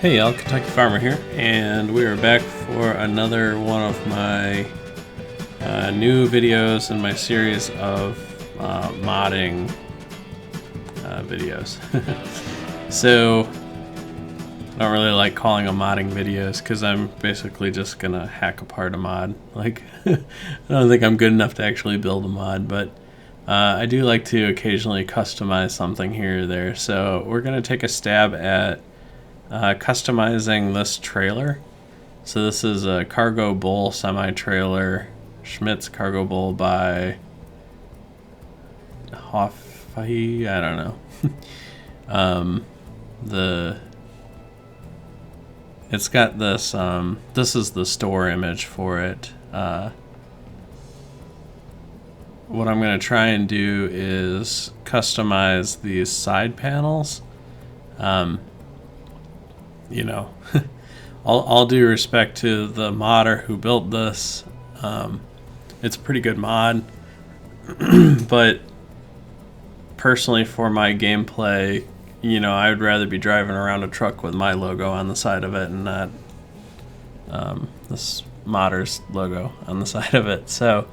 Hey y'all, Kentucky Farmer here, and we are back for another one of my new videos in my series of modding videos. So, I don't really like calling them modding videos because I'm basically just gonna hack apart a mod. Like, I don't think I'm good enough to actually build a mod, but I do like to occasionally customize something here or there. So, we're gonna take a stab at customizing this trailer. So this is a cargo bull semi-trailer, Schmidt's cargo bull by Hoffahi, I don't know. It's got this, this is the store image for it. What I'm going to try and do is customize these side panels. You know, all due respect to the modder who built this, it's a pretty good mod, but personally for my gameplay, you know, I would rather be driving around a truck with my logo on the side of it and not this modder's logo on the side of it. So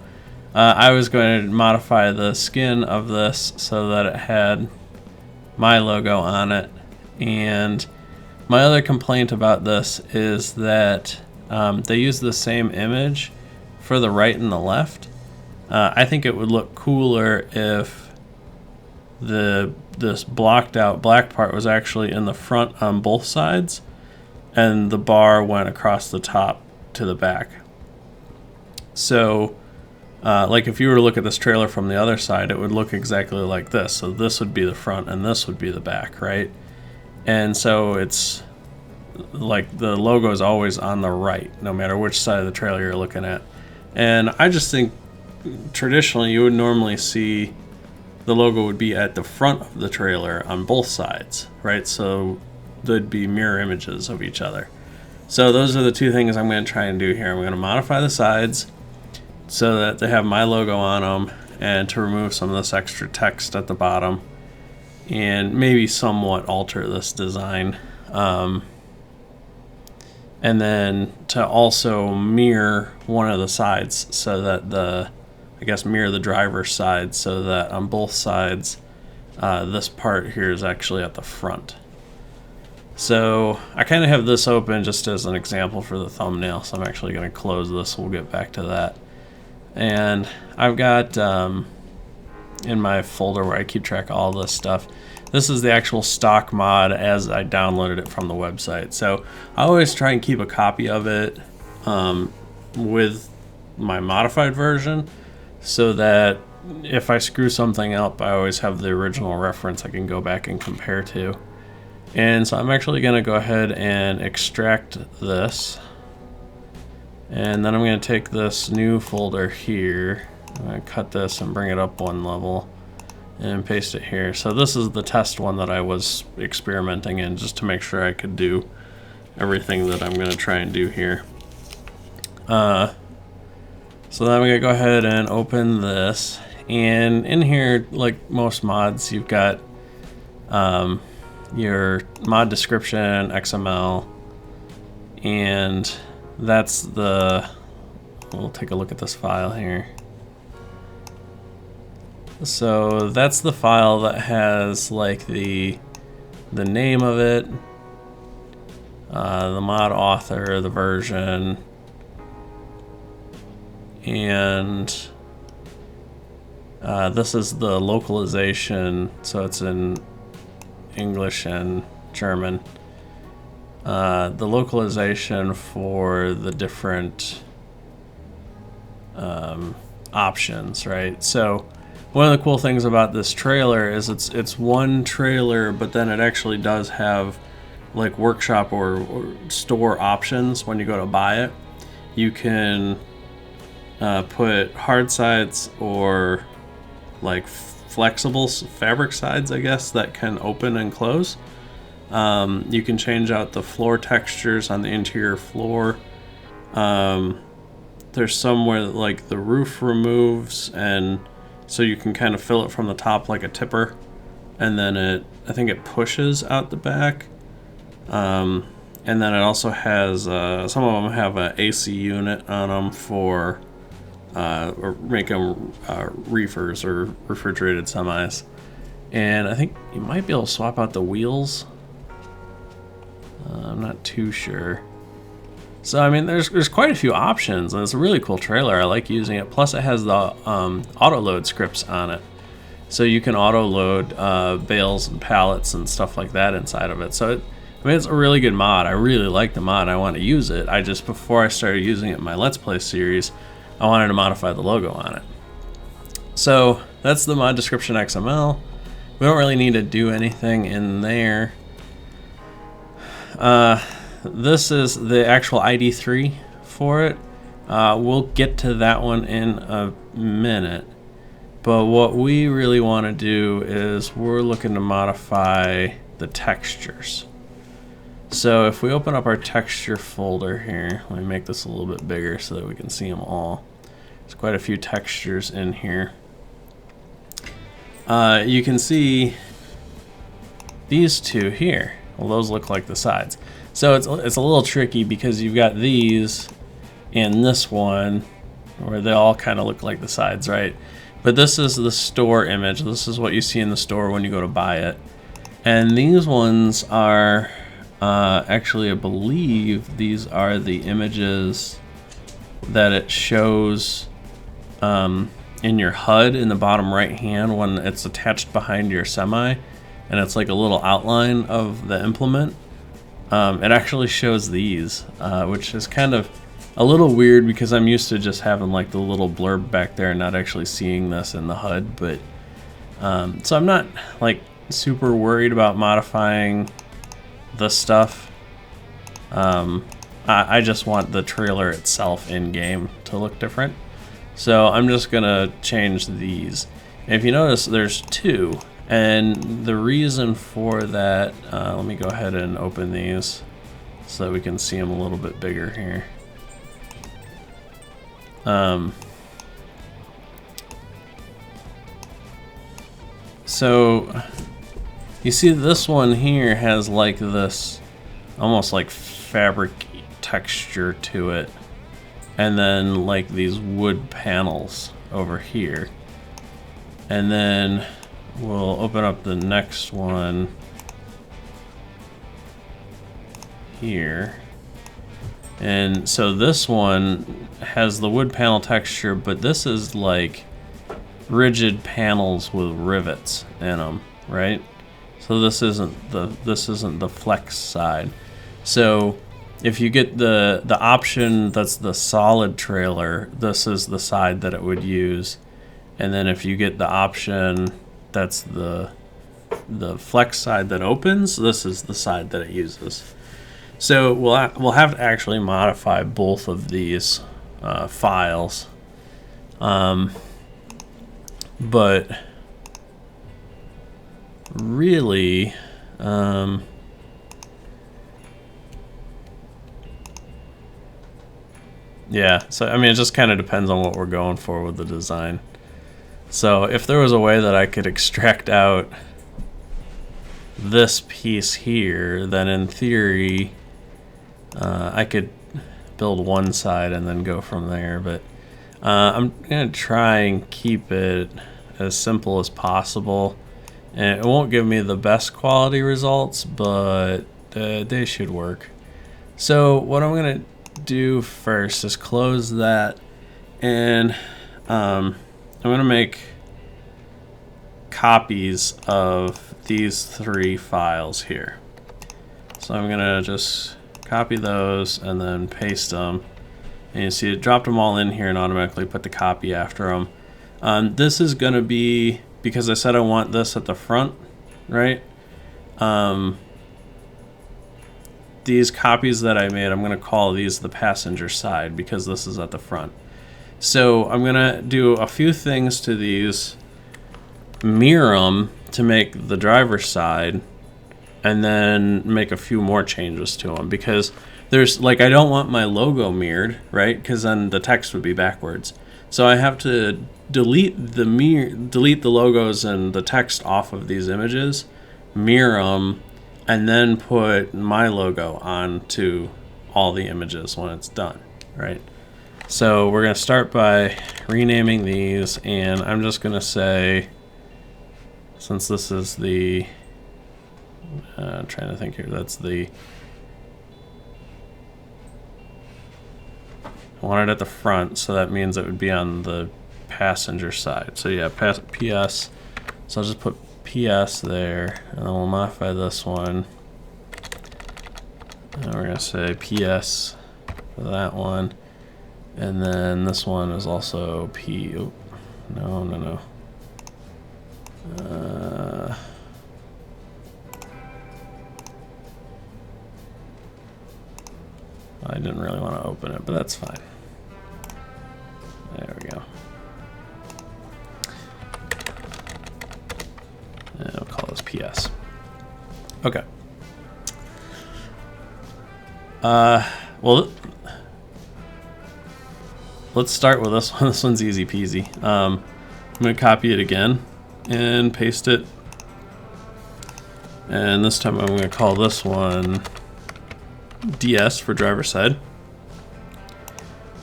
I was going to modify the skin of this so that it had my logo on it. And my other complaint about this is that they use the same image for the right and the left. I think it would look cooler if this blocked out black part was actually in the front on both sides and the bar went across the top to the back. So like if you were to look at this trailer from the other side, it would look exactly like this. So this would be the front and this would be the back, right? And so it's like the logo is always on the right, no matter which side of the trailer you're looking at. And I just think traditionally you would normally see the logo would be at the front of the trailer on both sides, right? So there'd be mirror images of each other. So those are the two things I'm going to try and do here. I'm going to modify the sides so that they have my logo on them and to remove some of this extra text at the bottom and maybe somewhat alter this design. And then to also mirror one of the sides so that mirror the driver's side so that on both sides this part here is actually at the front. So I kind of have this open just as an example for the thumbnail, so I'm actually going to close this. We'll get back to that. And I've got in my folder where I keep track of all this stuff, this is the actual stock mod as I downloaded it from the website. So I always try and keep a copy of it with my modified version so that if I screw something up, I always have the original reference I can go back and compare to. And so I'm actually going to go ahead and extract this. And then I'm going to take this new folder here. I'm going to cut this and bring it up one level and paste it here. So this is the test one that I was experimenting in just to make sure I could do everything that I'm going to try and do here. So then I'm going to go ahead and open this. And in here, like most mods, you've got your mod description, XML, and that's we'll take a look at this file here. So that's the file that has like the name of it, the mod author, the version, and this is the localization, so it's in English and German. The localization for the different options, right? So one of the cool things about this trailer is it's one trailer, but then it actually does have like workshop or store options when you go to buy it. You can put hard sides or like flexible fabric sides, I guess, that can open and close. You can change out the floor textures on the interior floor. There's somewhere like the roof removes, and so you can kind of fill it from the top like a tipper, and then I think it pushes out the back. and then it also has some of them have an AC unit on them for or make them reefers or refrigerated semis. And I think you might be able to swap out the wheels. I'm not too sure. So I mean, there's quite a few options, and it's a really cool trailer. I like using it. Plus, it has the auto load scripts on it, so you can auto load bales and pallets and stuff like that inside of it. So I mean, it's a really good mod. I really like the mod. I want to use it. I just, before I started using it in my Let's Play series, I wanted to modify the logo on it. So that's the mod description XML. We don't really need to do anything in there. This is the actual ID3 for it. We'll get to that one in a minute. But what we really want to do is we're looking to modify the textures. So if we open up our texture folder here, let me make this a little bit bigger so that we can see them all. There's quite a few textures in here. You can see these two here. Well, those look like the sides. So it's a little tricky because you've got these and this one where they all kind of look like the sides, right? But this is the store image. This is what you see in the store when you go to buy it. And these ones are actually, I believe these are the images that it shows in your HUD in the bottom right hand when it's attached behind your semi, and it's like a little outline of the implement. It actually shows these, which is kind of a little weird because I'm used to just having like the little blurb back there and not actually seeing this in the HUD. But so I'm not like super worried about modifying the stuff. I just want the trailer itself in game to look different. So I'm just gonna change these. And if you notice, there's two. And the reason for that, let me go ahead and open these so that we can see them a little bit bigger here. So you see this one here has like this almost like fabric texture to it, and then like these wood panels over here. And then we'll open up the next one here. And so this one has the wood panel texture, but this is like rigid panels with rivets in them, right? So this isn't the flex side. So if you get the option that's the solid trailer, this is the side that it would use. And then if you get the option that's the flex side that opens, this is the side that it uses. So we'll have to actually modify both of these files, but really, yeah. So I mean, it just kind of depends on what we're going for with the design. So if there was a way that I could extract out this piece here, then in theory I could build one side and then go from there. But I'm gonna try and keep it as simple as possible, and it won't give me the best quality results, but they should work. So what I'm gonna do first is close that, and I'm gonna make copies of these three files here. So I'm gonna just copy those and then paste them, and you see it dropped them all in here and automatically put the copy after them. This is gonna be, because I said I want this at the front, right? These copies that I made, I'm gonna call these the passenger side because this is at the front. So I'm gonna do a few things to these, mirror them to make the driver's side, and then make a few more changes to them, because there's like, I don't want my logo mirrored, right? Because then the text would be backwards. So I have to delete the logos and the text off of these images, mirror them and then put my logo onto all the images when it's done, right? So we're going to start by renaming these, and I'm just going to say, since this is the, I'm trying to think here, that's the, I want it at the front, so that means it would be on the passenger side. So yeah, PS, so I'll just put PS there, and then we'll modify this one. And we're going to say PS for that one. And then this one is also P. Oh, no. I didn't really want to open it, but that's fine. There we go. And I'll call this PS. Okay. Well, let's start with this one. This one's easy peasy. I'm going to copy it again and paste it. And this time I'm going to call this one DS for driver side.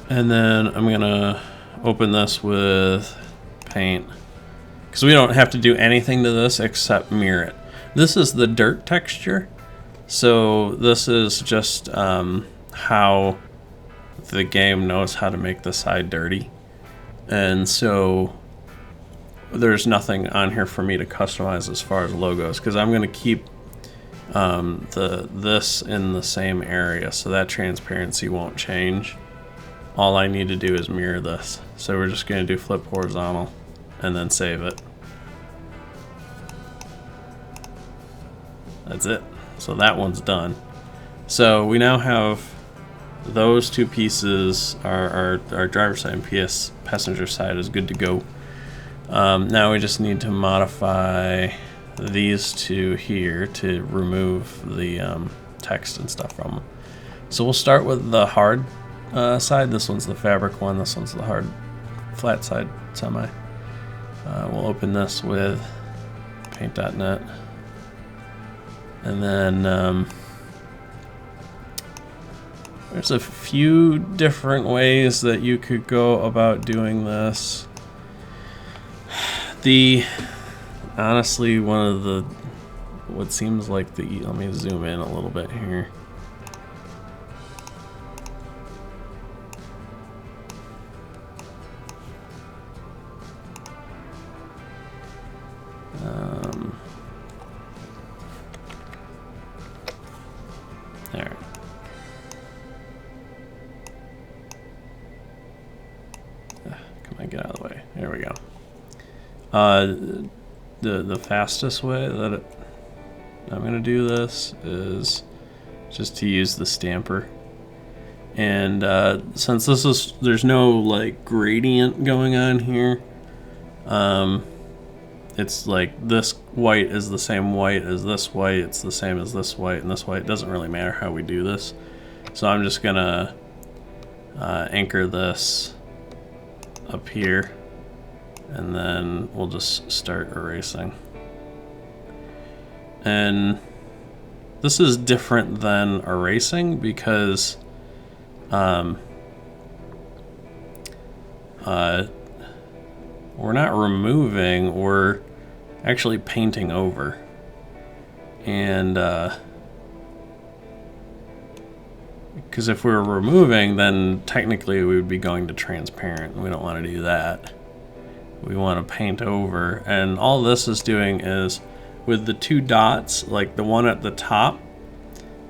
And then I'm going to open this with paint, because we don't have to do anything to this except mirror it. This is the dirt texture. So this is just how the game knows how to make the side dirty. And so there's nothing on here for me to customize as far as logos, because I'm going to keep this in the same area, so that transparency won't change. All I need to do is mirror this. So we're just going to do flip horizontal and then save it. That's it. So that one's done. So we now have those two pieces, our driver side and PS passenger side is good to go. Now we just need to modify these two here to remove the text and stuff from them. So we'll start with the hard side. This one's the fabric one. This one's the hard flat side semi. We'll open this with paint.net. And then there's a few different ways that you could go about doing this. Honestly, one of the, what seems like the, let me zoom in a little bit here. There. Come on, get out of the way. There we go. The fastest way that I'm going to do this is just to use the stamper. And since there's no like gradient going on here, it's like this white is the same white as this white, it's the same as this white and this white. It doesn't really matter how we do this. So I'm just gonna anchor this up here, and then we'll just start erasing. And this is different than erasing because we're not removing, we're actually painting over. And because if we were removing, then technically we would be going to transparent. We don't want to do that. We want to paint over. And all this is doing is, with the two dots, like the one at the top,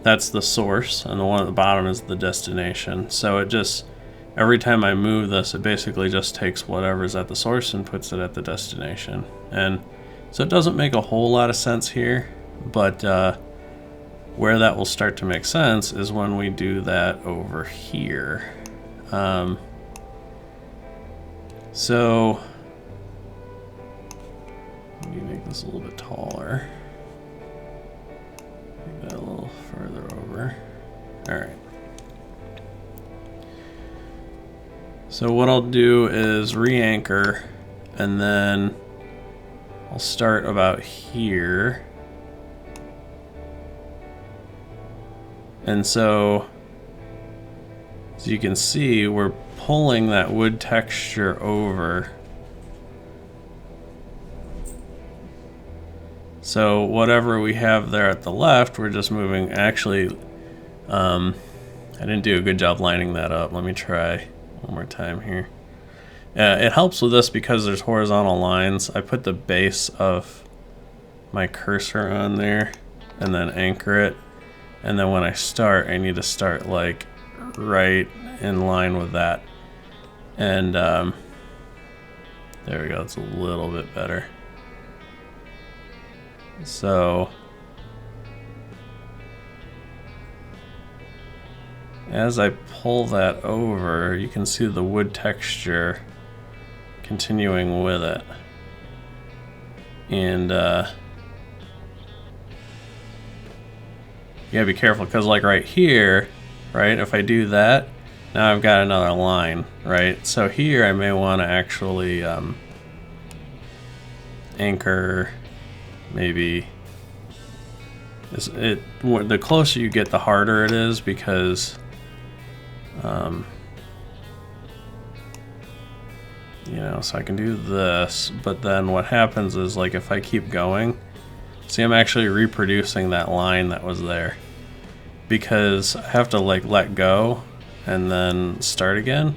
that's the source, and the one at the bottom is the destination. So it just, every time I move this, it basically just takes whatever's at the source and puts it at the destination. And so it doesn't make a whole lot of sense here, but where that will start to make sense is when we do that over here. So let me make this a little bit taller. Make that a little further over. All right. So what I'll do is re-anchor, and then I'll start about here. And so, as you can see, we're pulling that wood texture over. So whatever we have there at the left, we're just moving. Actually, I didn't do a good job lining that up. Let me try one more time here. It helps with this because there's horizontal lines. I put the base of my cursor on there and then anchor it. And then when I start, I need to start like right in line with that. And there we go, it's a little bit better. So as I pull that over, you can see the wood texture continuing with it. And you gotta be careful because like right here, right, if I do that, now I've got another line, right? So here I may want to actually anchor. Maybe the closer you get, the harder it is because you know, so I can do this, but then what happens is like if I keep going, see, I'm actually reproducing that line that was there because I have to like let go and then start again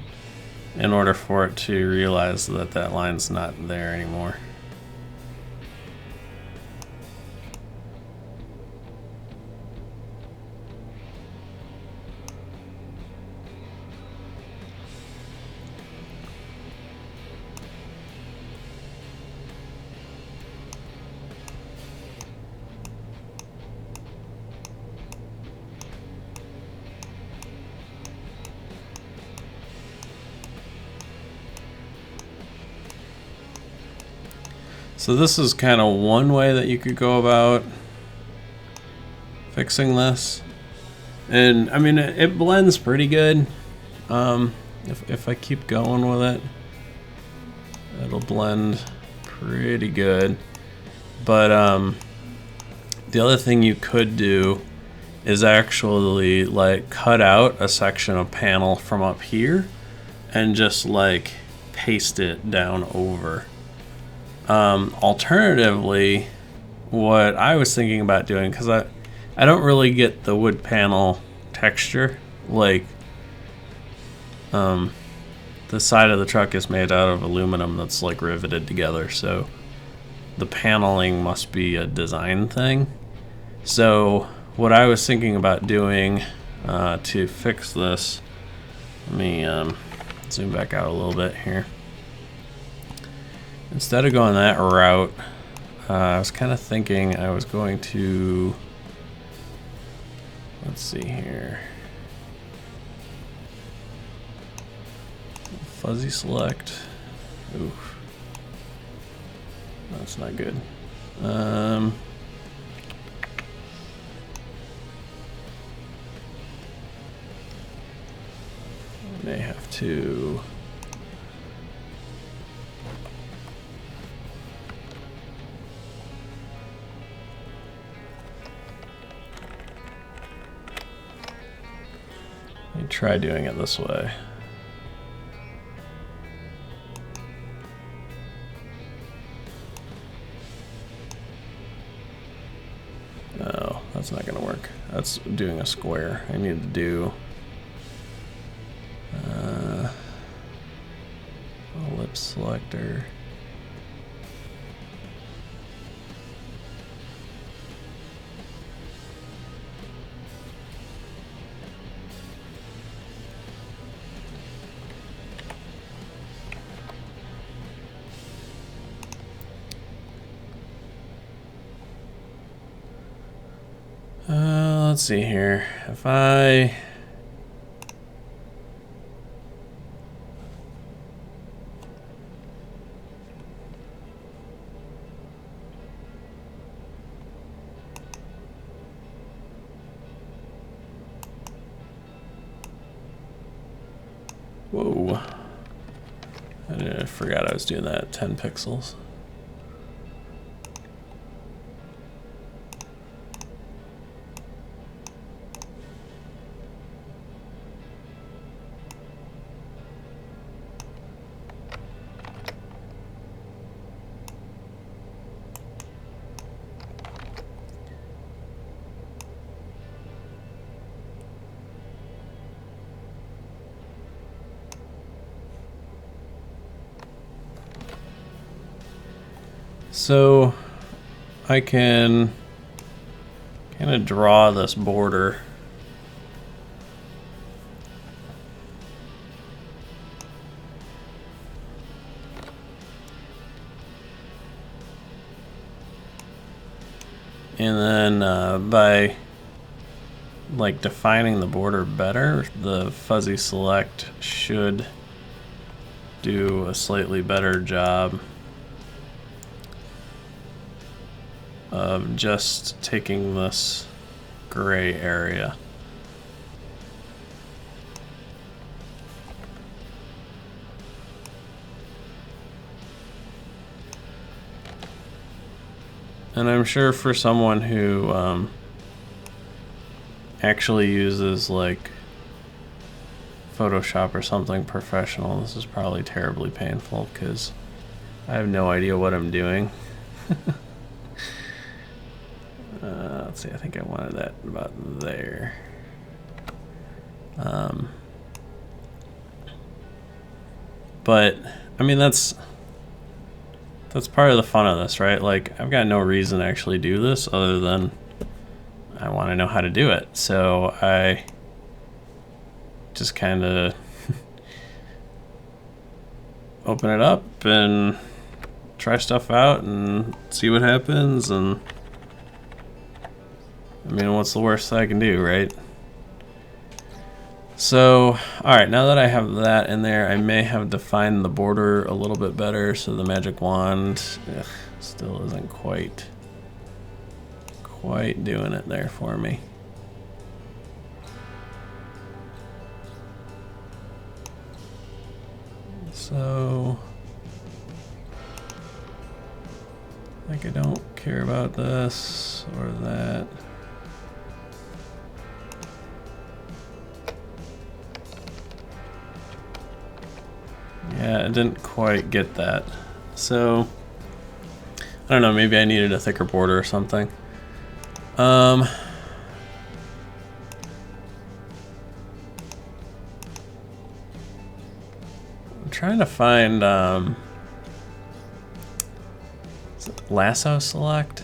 in order for it to realize that that line's not there anymore. So this is kind of one way that you could go about fixing this. And I mean, it blends pretty good. If I keep going with it, it'll blend pretty good. But the other thing you could do is actually like cut out a section of panel from up here and just like paste it down over. Alternatively, what I was thinking about doing, because I don't really get the wood panel texture, like the side of the truck is made out of aluminum that's like riveted together, so the paneling must be a design thing. So what I was thinking about doing to fix this, let me zoom back out a little bit here. Instead of going that route, I was kind of thinking I was going to, let's see here, fuzzy select. Oof, that's not good. May have to. Try doing it this way. No, that's not gonna work. That's doing a square. I need to do ellipse selector. Let's see here. If I whoa. I forgot I was doing that at 10 pixels. So I can kind of draw this border. And then by like defining the border better, the fuzzy select should do a slightly better job of just taking this gray area. And I'm sure for someone who actually uses like Photoshop or something professional, this is probably terribly painful because I have no idea what I'm doing. Let's see, I think I wanted that about there. But I mean, that's part of the fun of this, right? Like, I've got no reason to actually do this other than I want to know how to do it. So I just kind of open it up and try stuff out and see what happens. And I mean, what's the worst that I can do, right? So, alright, now that I have that in there, I may have defined the border a little bit better, so the magic wand still isn't quite doing it there for me. So, like, I don't care about this or that. Yeah, I didn't quite get that. So, I don't know, maybe I needed a thicker border or something. I'm trying to find is it lasso select?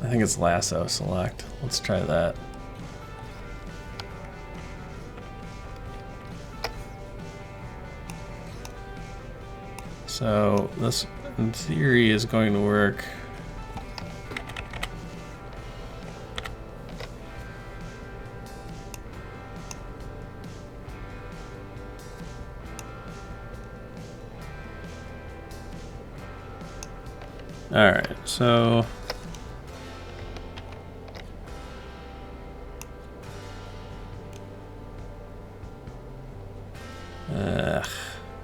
I think it's lasso select. Let's try that. So this, in theory, is going to work. All right, so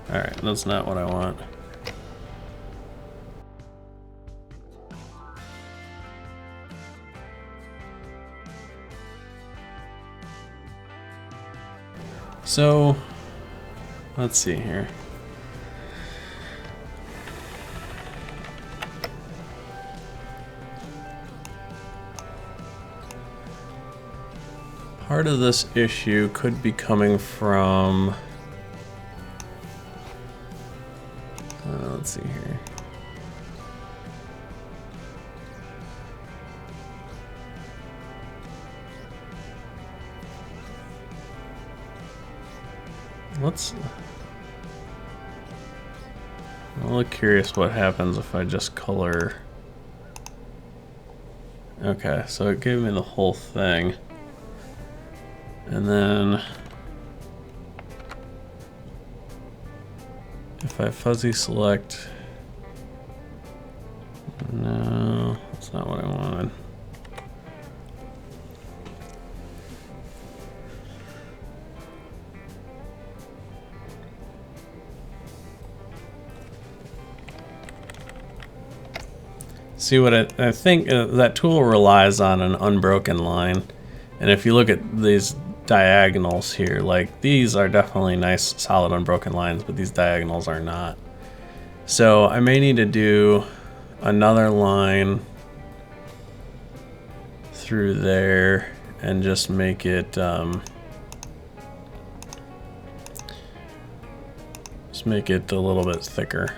all right, that's not what I want. So, let's see here. Part of this issue could be coming from, let's see here. I'm a little curious what happens if I just color. Okay, so it gave me the whole thing. And then if I fuzzy select, no, that's not what I wanted. See what I think that tool relies on an unbroken line, and if you look at these diagonals here, like these are definitely nice solid unbroken lines, but these diagonals are not. So I may need to do another line through there and just make it a little bit thicker.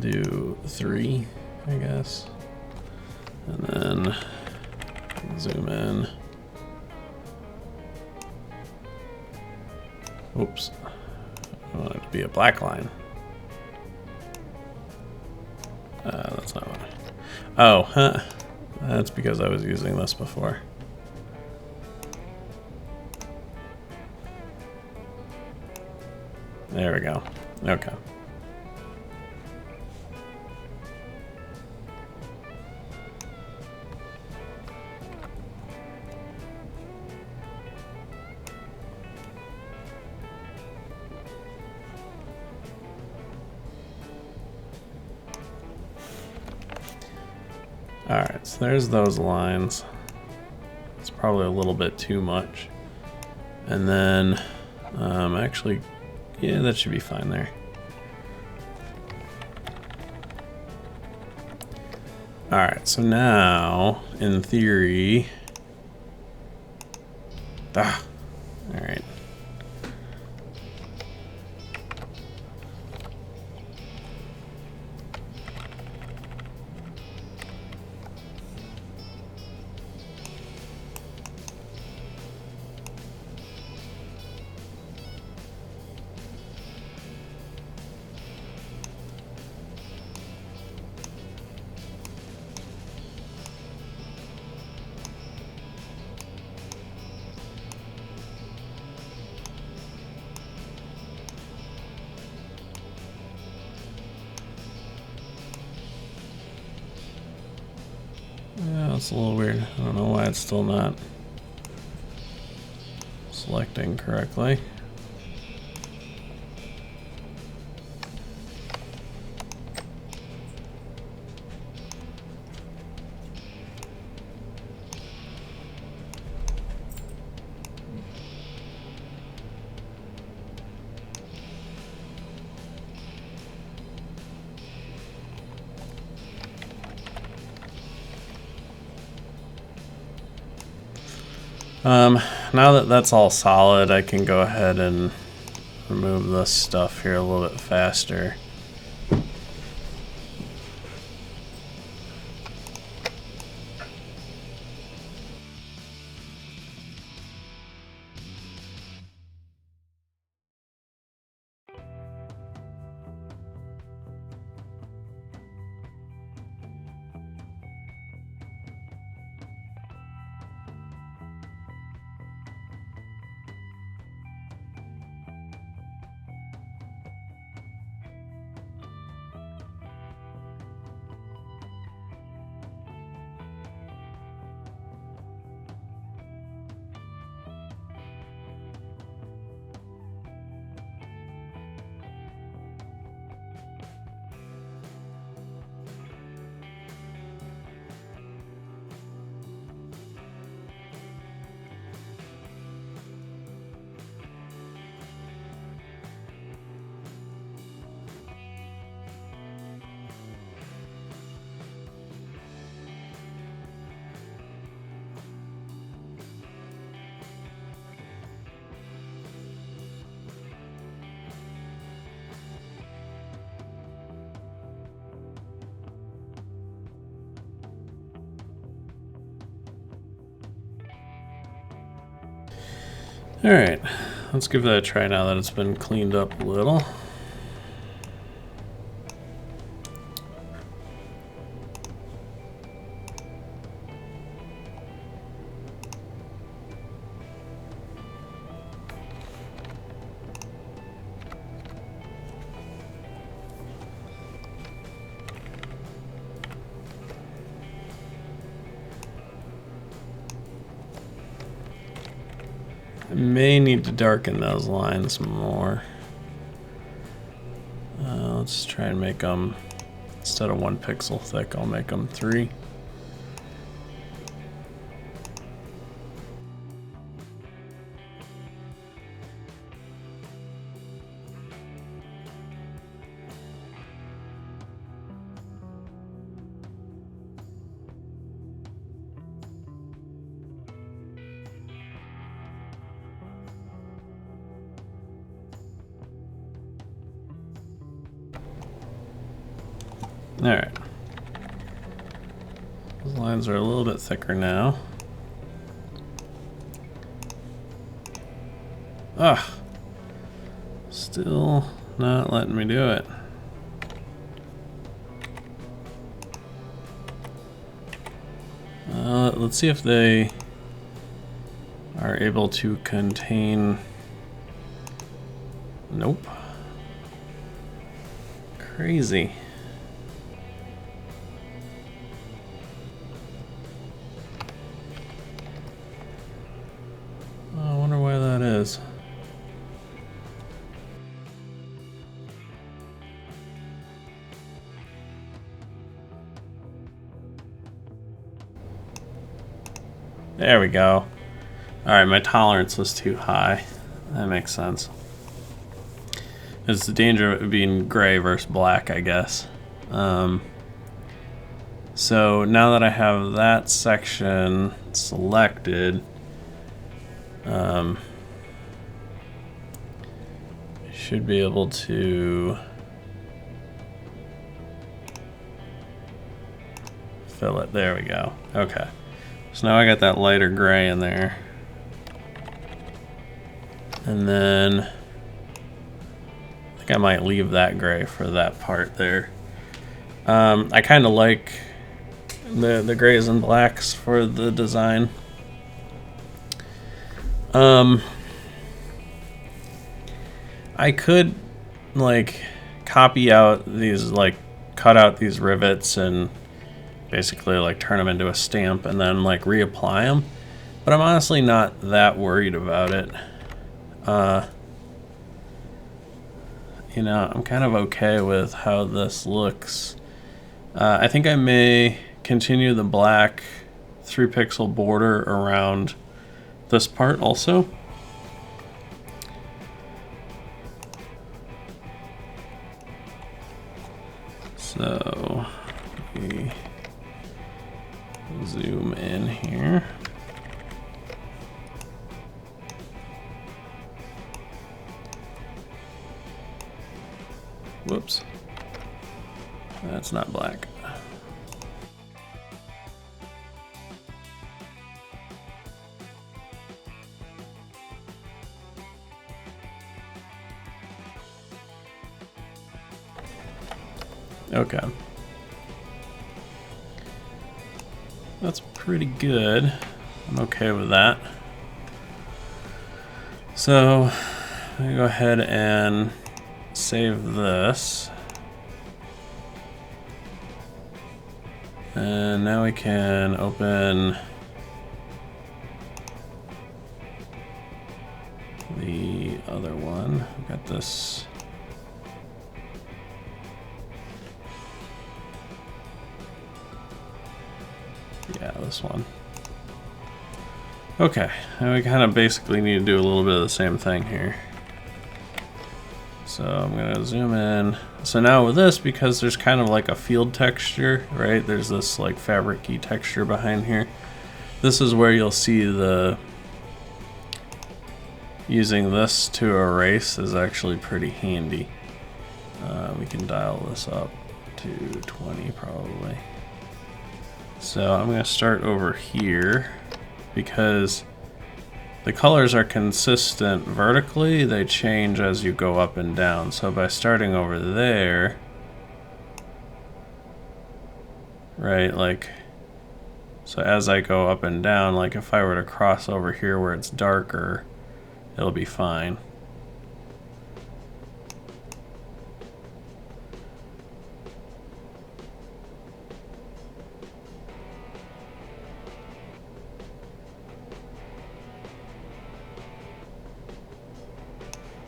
do 3, I guess. And then zoom in. Oops. I want it to be a black line. That's not what oh, huh. That's because I was using this before. There we go. Okay. Alright, so there's those lines. It's probably a little bit too much. And then, actually, yeah, that should be fine there. Alright, so now, in theory... Alright. Yeah, it's a little weird. I don't know why it's still not selecting correctly. Now that that's all solid, I can go ahead and remove this stuff here a little bit faster. Alright, let's give that a try now that it's been cleaned up a little. I may need to darken those lines more. Let's try and make them, instead of 1 pixel thick, I'll make them 3. Alright. Those lines are a little bit thicker now. Ugh. Still not letting me do it. Let's see if they are able to contain... Nope. Crazy. I wonder why that is. There we go. Alright, my tolerance was too high. That makes sense. It's the danger of it being gray versus black, I guess. So now that I have that section selected, I should be able to fill it. There we go. Okay. So now I got that lighter gray in there. And then I think I might leave that gray for that part there. I kind of like the grays and blacks for the design. I could like copy out these, like cut out these rivets and basically like turn them into a stamp and then like reapply them, but I'm honestly not that worried about it. You know, I'm kind of okay with how this looks. I think I may continue the black 3-pixel border around this part also. So we zoom in here. Whoops. That's not black. Okay. That's pretty good. I'm okay with that. So I'm gonna go ahead and save this. And now we can open the other one. We've got this. Yeah, this one. Okay, and we kind of basically need to do a little bit of the same thing here. So I'm gonna zoom in. So now with this, because there's kind of like a field texture, right? There's this like fabric-y texture behind here. This is where you'll see the using this to erase is actually pretty handy. We can dial this up to 20 probably. So I'm gonna start over here because the colors are consistent vertically, they change as you go up and down. So by starting over there, right, like, so as I go up and down, like if I were to cross over here where it's darker, it'll be fine.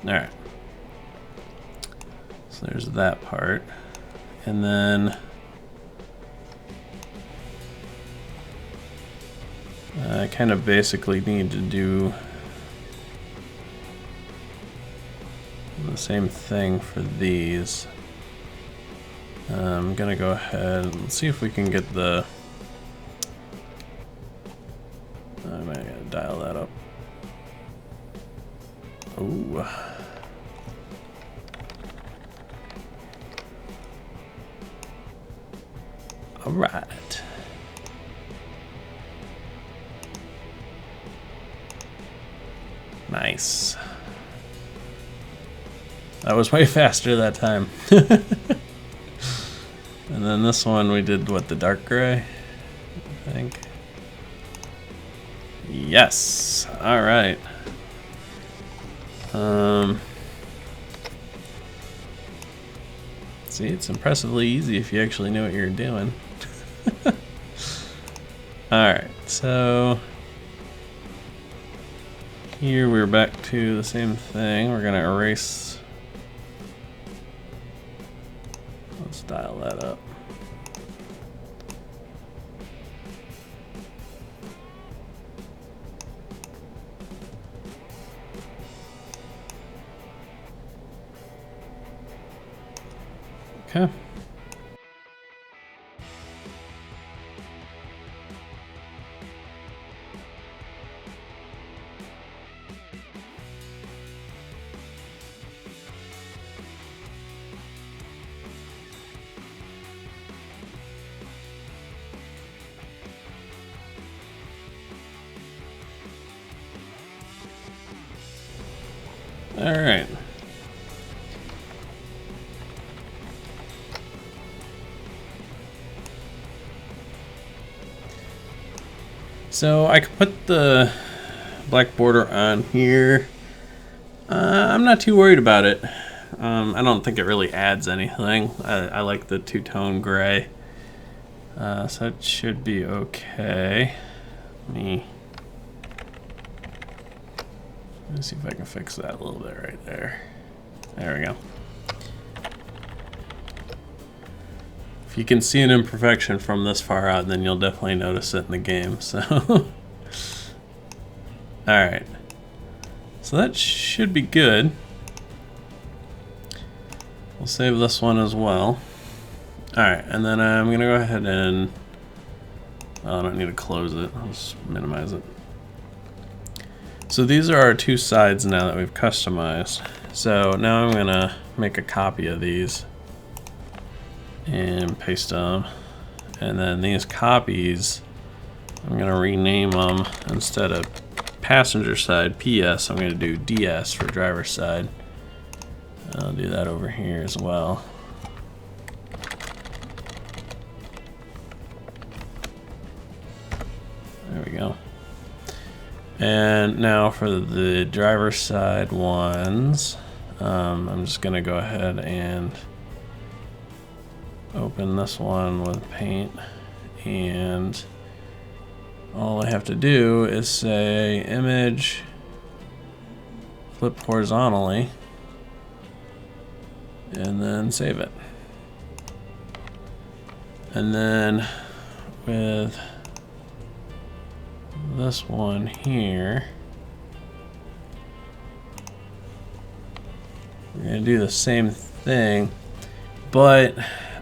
Alright, so there's that part, and then I kind of basically need to do the same thing for these. I'm gonna go ahead and see if we can get the, I might gotta dial that up. Ooh. All right. Nice. That was way faster that time. And then this one we did what, the dark gray, I think. Yes. All right. See, it's impressively easy if you actually know what you're doing. All right, so here we're back to the same thing. We're gonna erase. Let's dial that up. Okay. All right. So I could put the black border on here. I'm not too worried about it. I don't think it really adds anything. I like the two-tone gray. So it should be okay. Let me see if I can fix that a little bit right there. There we go. If you can see an imperfection from this far out, then you'll definitely notice it in the game. So, all right. So that should be good. We'll save this one as well. All right, and then I'm gonna go ahead and, well, I don't need to close it. I'll just minimize it. So these are our two sides now that we've customized. So now I'm gonna make a copy of these and paste them. And then these copies, I'm gonna rename them. Instead of passenger side PS, I'm gonna do DS for driver side. I'll do that over here as well. There we go. And now for the driver's side ones, I'm just gonna go ahead and open this one with paint, and all I have to do is say image, flip horizontally, and then save it. And then with this one here, we're gonna do the same thing, but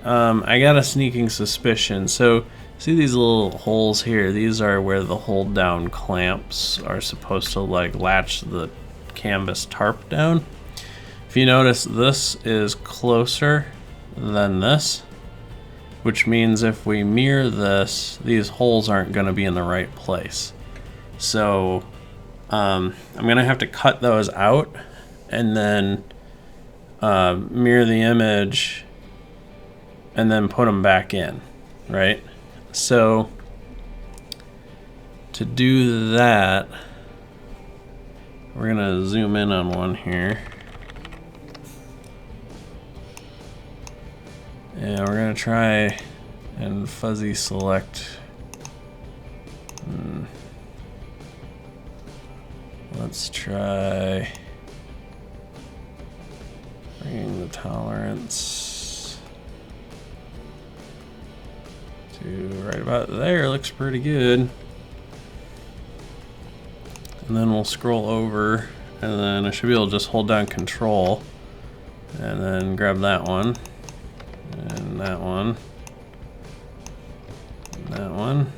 I got a sneaking suspicion. So see these little holes here? These are where the hold down clamps are supposed to like latch the canvas tarp down. If you notice, this is closer than this, which means if we mirror this, these holes aren't going to be in the right place. So I'm going to have to cut those out and then mirror the image and then put them back in, right? So to do that, we're going to zoom in on one here. And we're going to try and fuzzy select. Let's try bringing the tolerance to right about there. Looks pretty good. And then we'll scroll over, and then I should be able to just hold down Control and then grab that one. And that one, and that one.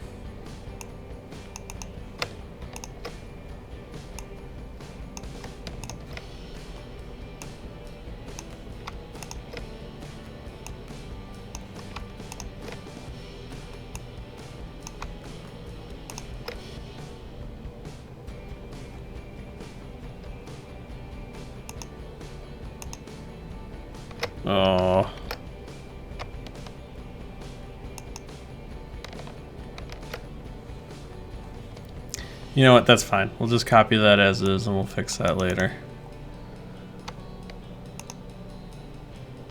Oh. You know what, that's fine. We'll just copy that as is and we'll fix that later.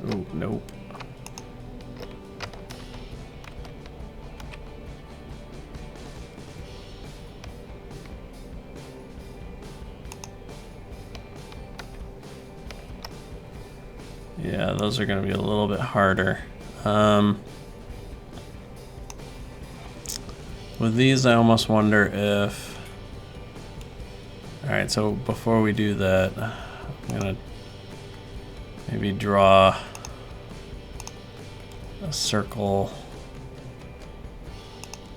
Oh, nope. Yeah, those are going to be a little bit harder. With these, I almost wonder if... Alright, so before we do that, I'm going to maybe draw a circle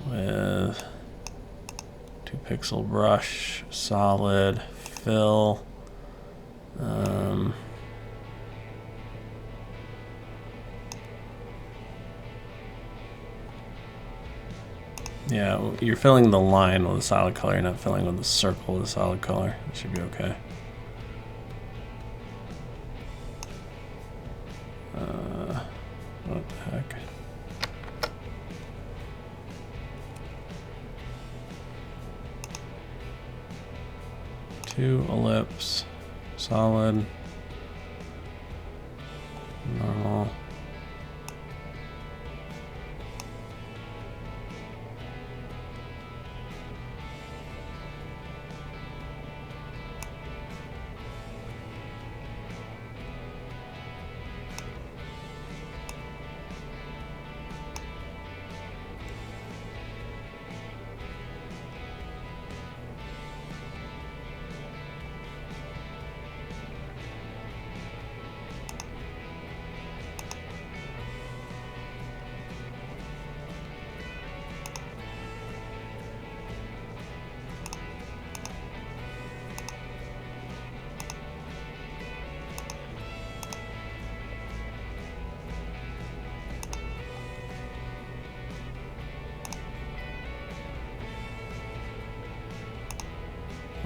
with 2-pixel brush, solid, fill. Yeah, you're filling the line with a solid color, you're not filling with the circle with a solid color. It should be okay. What the heck? Two ellipse, solid, normal.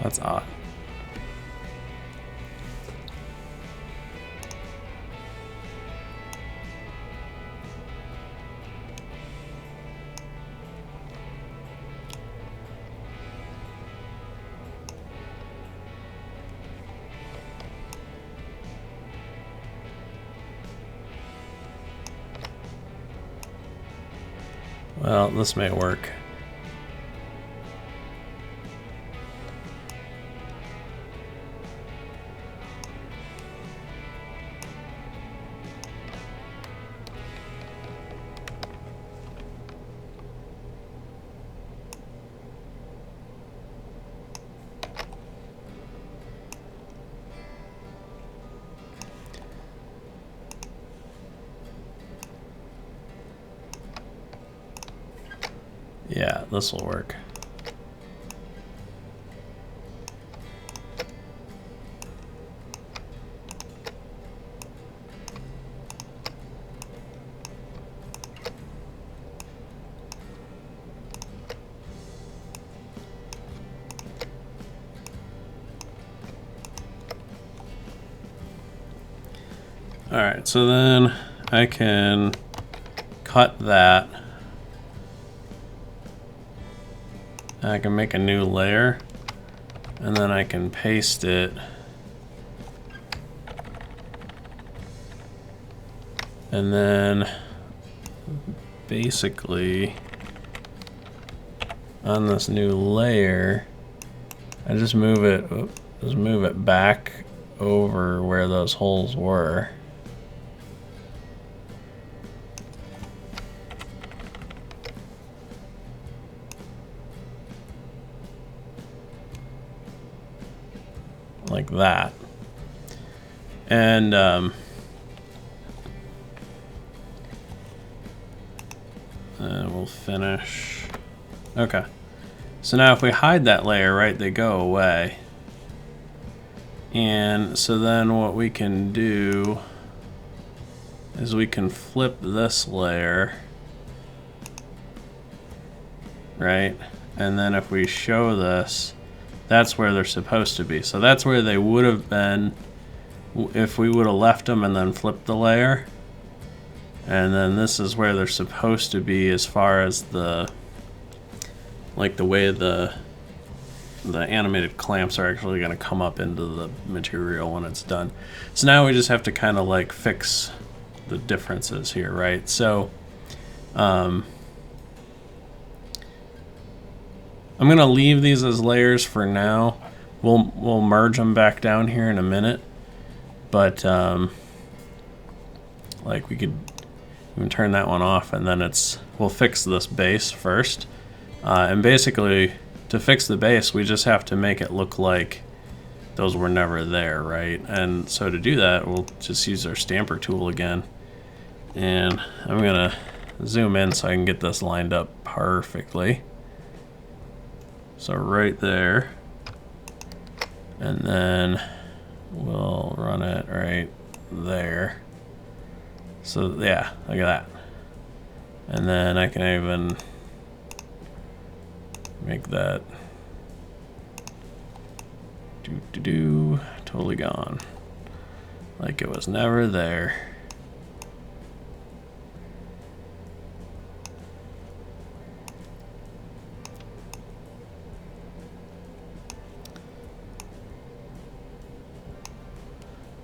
That's odd. Well, this may work. Yeah, this will work. All right, so then I can cut that. I can make a new layer, and then I can paste it. And then basically on this new layer, I just move it back over where those holes were. Like that. And we'll finish. Okay. So now if we hide that layer, right, they go away. And so then what we can do is we can flip this layer, right? And then if we show this, that's where they're supposed to be. So that's where they would have been if we would have left them and then flipped the layer, and then this is where they're supposed to be as far as the way the animated clamps are actually going to come up into the material when it's done. So now we just have to kind of like fix the differences here, right? So I'm going to leave these as layers for now. We'll merge them back down here in a minute, but like we could even turn that one off, and then we'll fix this base first. And basically, to fix the base, we just have to make it look like those were never there, right? And so to do that, we'll just use our stamper tool again. And I'm gonna zoom in so I can get this lined up perfectly. So right there. And then we'll run it right there. So yeah, look at that. And then I can even make that totally gone, like it was never there.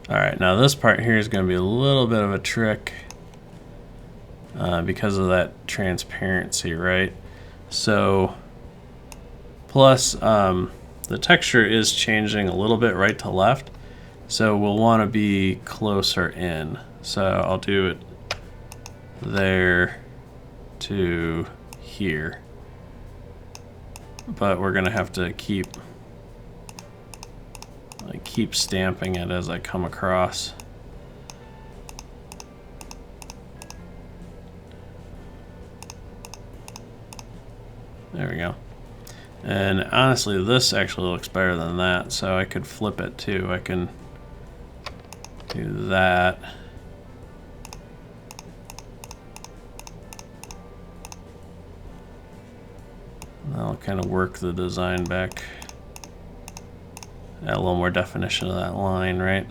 Alright, now this part here is going to be a little bit of a trick because of that transparency, right? So plus the texture is changing a little bit right to left, so we'll want to be closer in. So I'll do it there to here, but we're going to have to keep stamping it as I come across. There we go. And honestly, this actually looks better than that, so I could flip it too. I can do that. And I'll kind of work the design back. Add a little more definition of that line, right?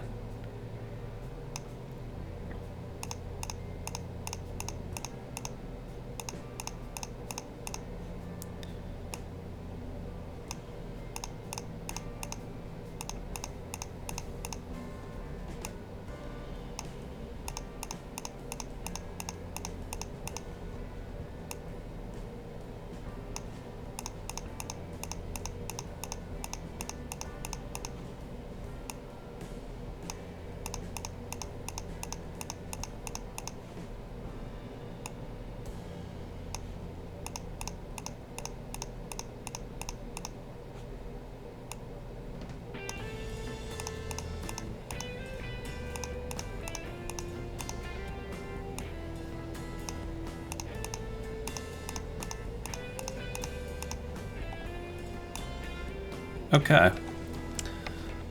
Okay,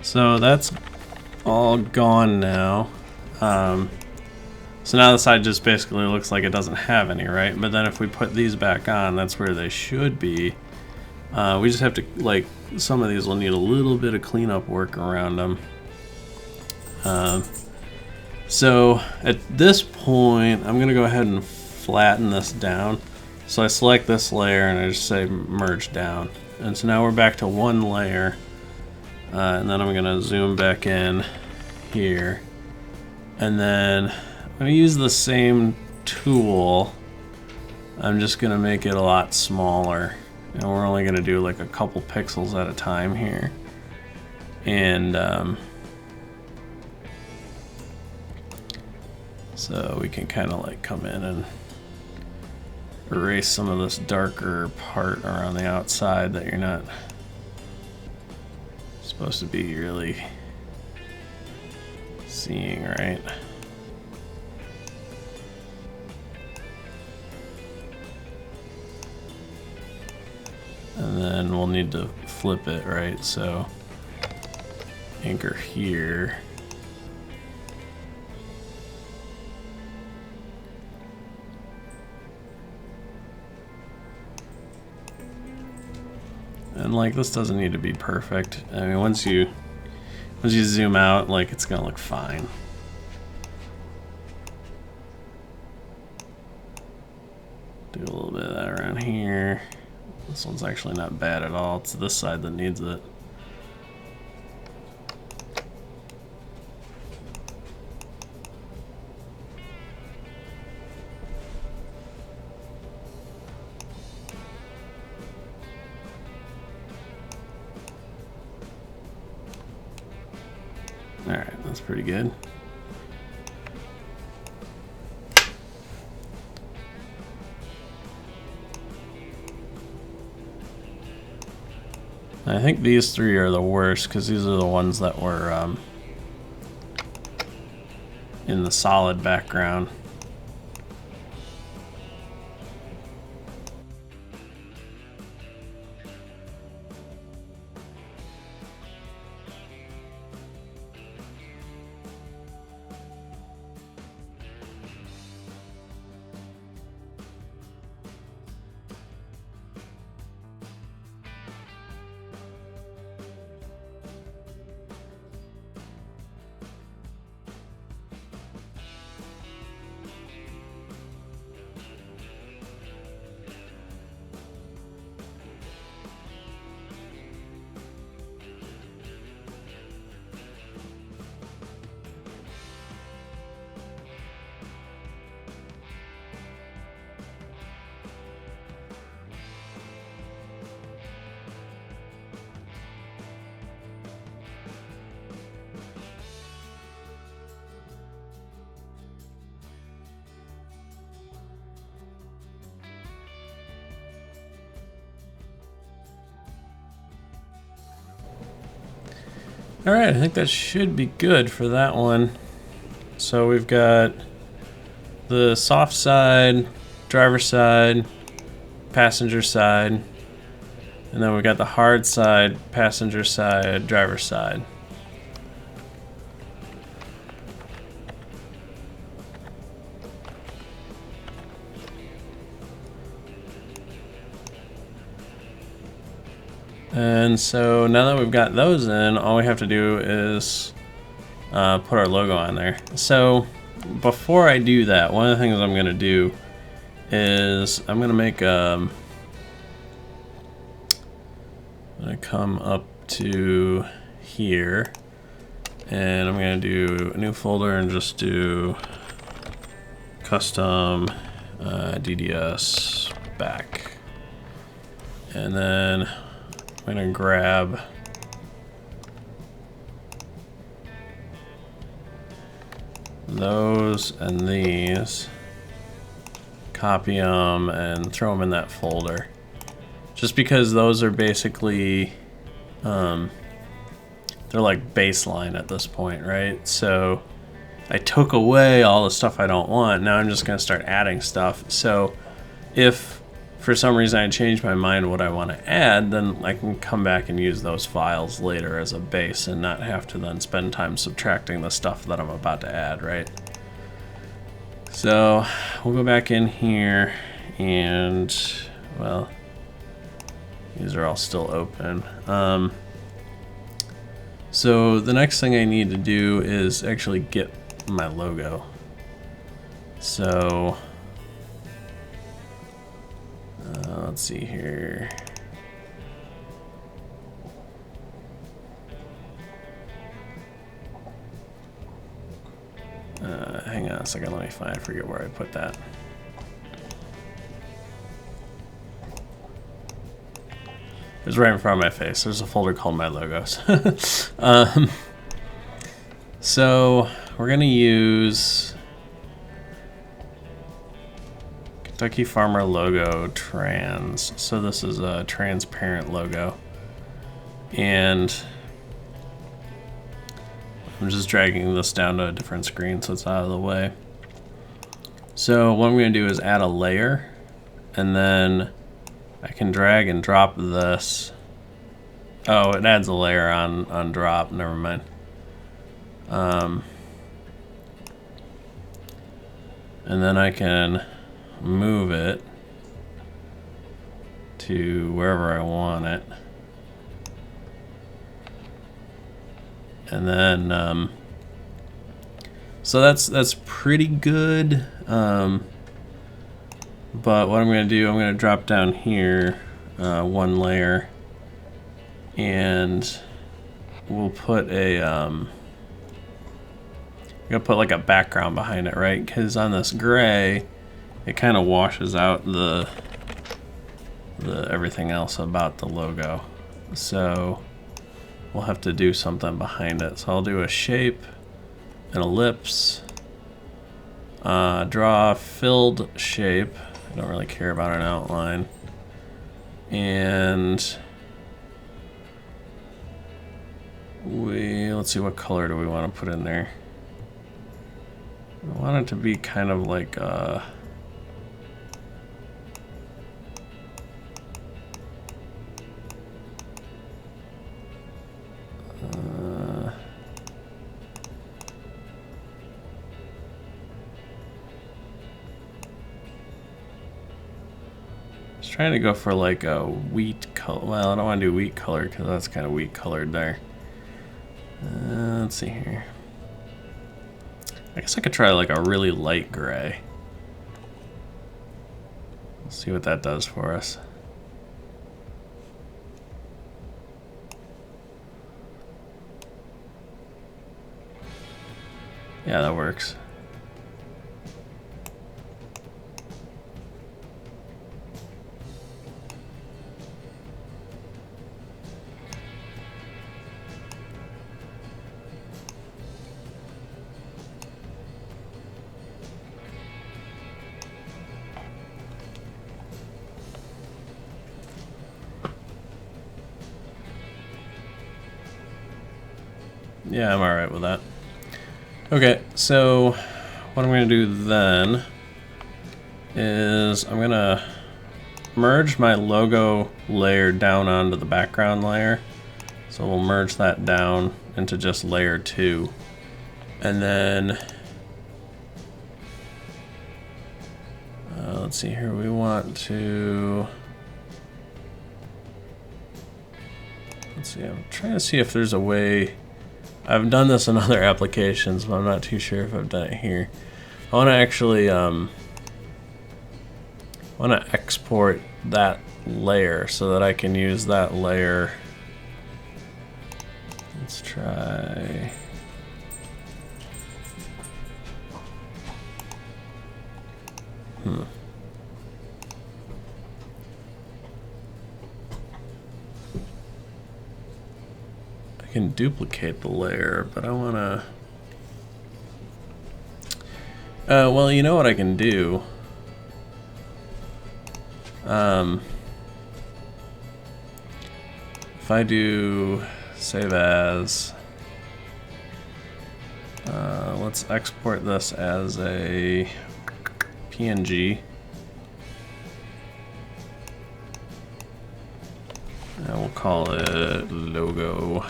so that's all gone now. So now the side just basically looks like it doesn't have any, right? But then if we put these back on, that's where they should be. We just have to, like, some of these will need a little bit of cleanup work around them. So at this point, I'm gonna go ahead and flatten this down. So I select this layer and I just say merge down. And so now we're back to one layer, and then I'm gonna zoom back in here, and then I'm gonna use the same tool. I'm just gonna make it a lot smaller, and we're only gonna do like a couple pixels at a time here. And so we can kind of like come in and erase some of this darker part around the outside that you're not supposed to be really seeing, right? And then we'll need to flip it, right? So anchor here. And like, this doesn't need to be perfect. I mean, once you As you zoom out, like, it's gonna look fine. Do a little bit of that around here. This one's actually not bad at all. It's this side that needs it. Alright, that's pretty good. I think these three are the worst because these are the ones that were in the solid background. All right, I think that should be good for that one. So we've got the soft side, driver side, passenger side, and then we got the hard side, passenger side, driver side. And so now that we've got those in, all we have to do is put our logo on there. So before I do that, one of the things I'm going to do is I'm going to make I'm going to come up to here, and I'm going to do a new folder and just do custom DDS back, and then I'm going to grab those and these, copy them, and throw them in that folder. Just because those are basically, they're like baseline at this point, right? So I took away all the stuff I don't want. Now I'm just going to start adding stuff. So if for some reason I change my mind what I want to add, then I can come back and use those files later as a base and not have to then spend time subtracting the stuff that I'm about to add, right? So we'll go back in here and, well, these are all still open. So the next thing I need to do is actually get my logo. So let's see here. Hang on a second, let me find, I forget where I put that. It was right in front of my face. There's a folder called My Logos. So we're gonna use Kentucky Farmer logo trans. So this is a transparent logo. And I'm just dragging this down to a different screen so it's out of the way. So what I'm going to do is add a layer, and then I can drag and drop this. Oh, it adds a layer on drop, never mind. And then I can move it to wherever I want it. And then, so that's pretty good. But what I'm going to do, I'm going to drop down here one layer, and we'll put a I'm gonna put like a background behind it, right? Because on this gray, it kind of washes out the everything else about the logo. So we'll have to do something behind it. So I'll do a shape, an ellipse, draw a filled shape. I don't really care about an outline. And let's see, what color do we want to put in there? I want it to be kind of like trying to go for like a wheat color. Well, I don't want to do wheat color because that's kind of wheat colored there. Let's see here. I guess I could try like a really light gray. Let's see what that does for us. Yeah, that works. Yeah, I'm alright with that. Okay, so what I'm going to do then is I'm going to merge my logo layer down onto the background layer. So we'll merge that down into just layer 2. And then, let's see here, we want to, let's see, I'm trying to see if there's a way. I've done this in other applications, but I'm not too sure if I've done it here. I want to actually export that layer so that I can use that layer. Let's try. I can duplicate the layer, but I want to. Well, you know what I can do? If I do save as, let's export this as a PNG. And we'll call it logo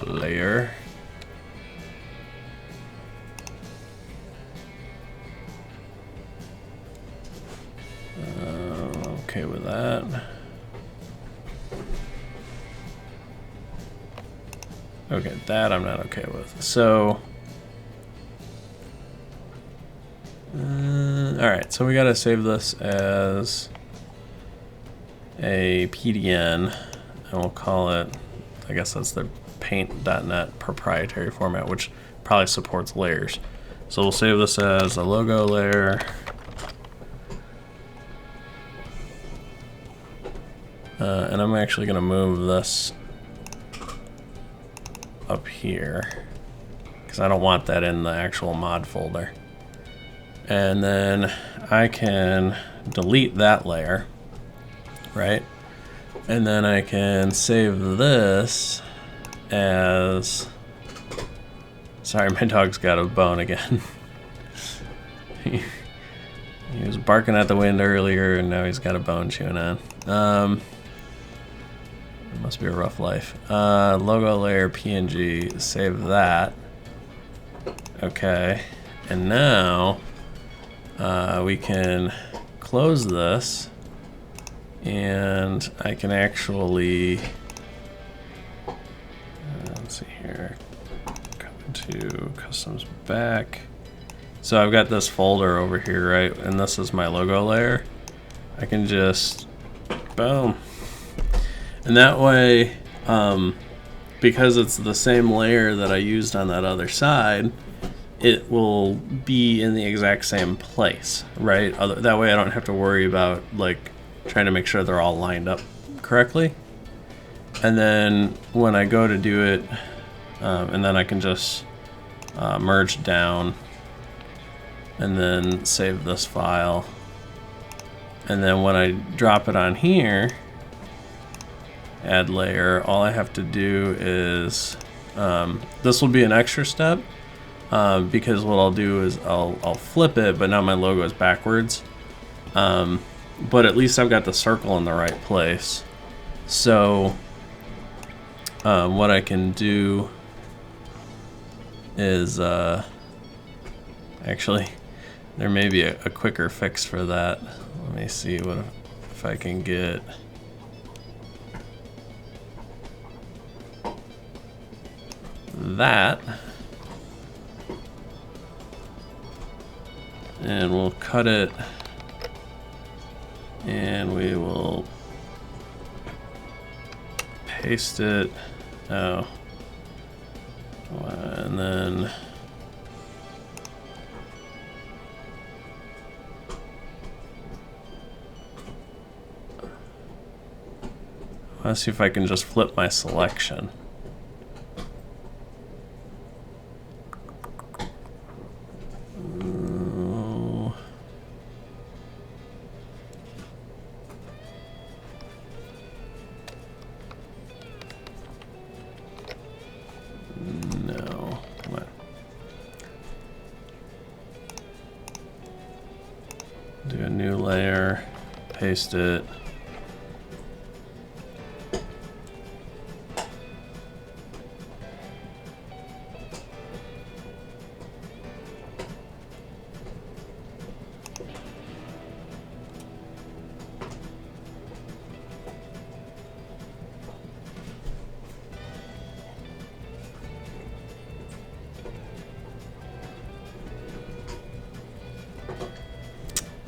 layer. Okay with that. Okay, that I'm not okay with. So, all right. So we got to save this as a PDN, and we'll call it. I guess that's the Paint.net proprietary format, which probably supports layers. So we'll save this as a logo layer. And I'm actually going to move this up here because I don't want that in the actual mod folder. And then I can delete that layer, right? And then I can save this as, sorry, my dog's got a bone again. He was barking at the wind earlier and now he's got a bone chewing on. It must be a rough life. Logo layer PNG, save that. Okay, and now we can close this, and I can actually, let's let's see here. Come to customs back. So I've got this folder over here, right? And this is my logo layer. I can just, boom. And that way, because it's the same layer that I used on that other side, it will be in the exact same place, right? That way I don't have to worry about like trying to make sure they're all lined up correctly. And then when I go to do it, and then I can just merge down and then save this file. And then when I drop it on here, add layer, all I have to do is, this will be an extra step, because what I'll do is I'll flip it, but now my logo is backwards. But at least I've got the circle in the right place. So what I can do is, actually, there may be a quicker fix for that. Let me see if I can get. That, and we'll cut it, and we will paste it. Oh, and then let's see if I can just flip my selection. No, come on. Do a new layer, paste it.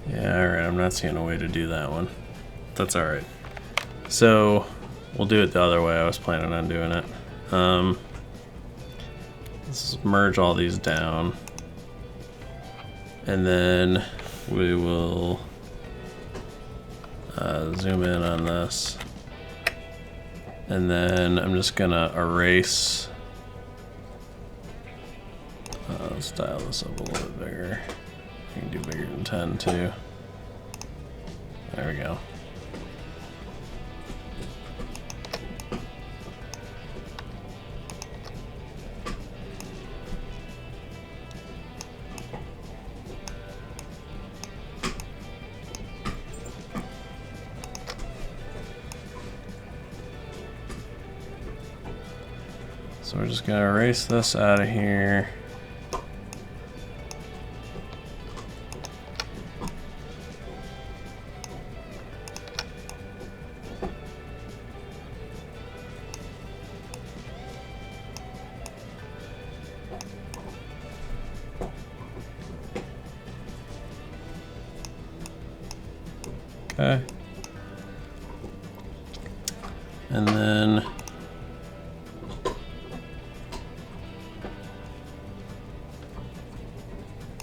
Yeah, alright, I'm not seeing a way to do that one. That's alright. So, we'll do it the other way. I was planning on doing it. Let's merge all these down. And then we will zoom in on this. And then I'm just gonna erase. Let's dial this up a little bit bigger. You can do bigger than 10 too. There we go. So we're just gonna erase this out of here. Okay. And then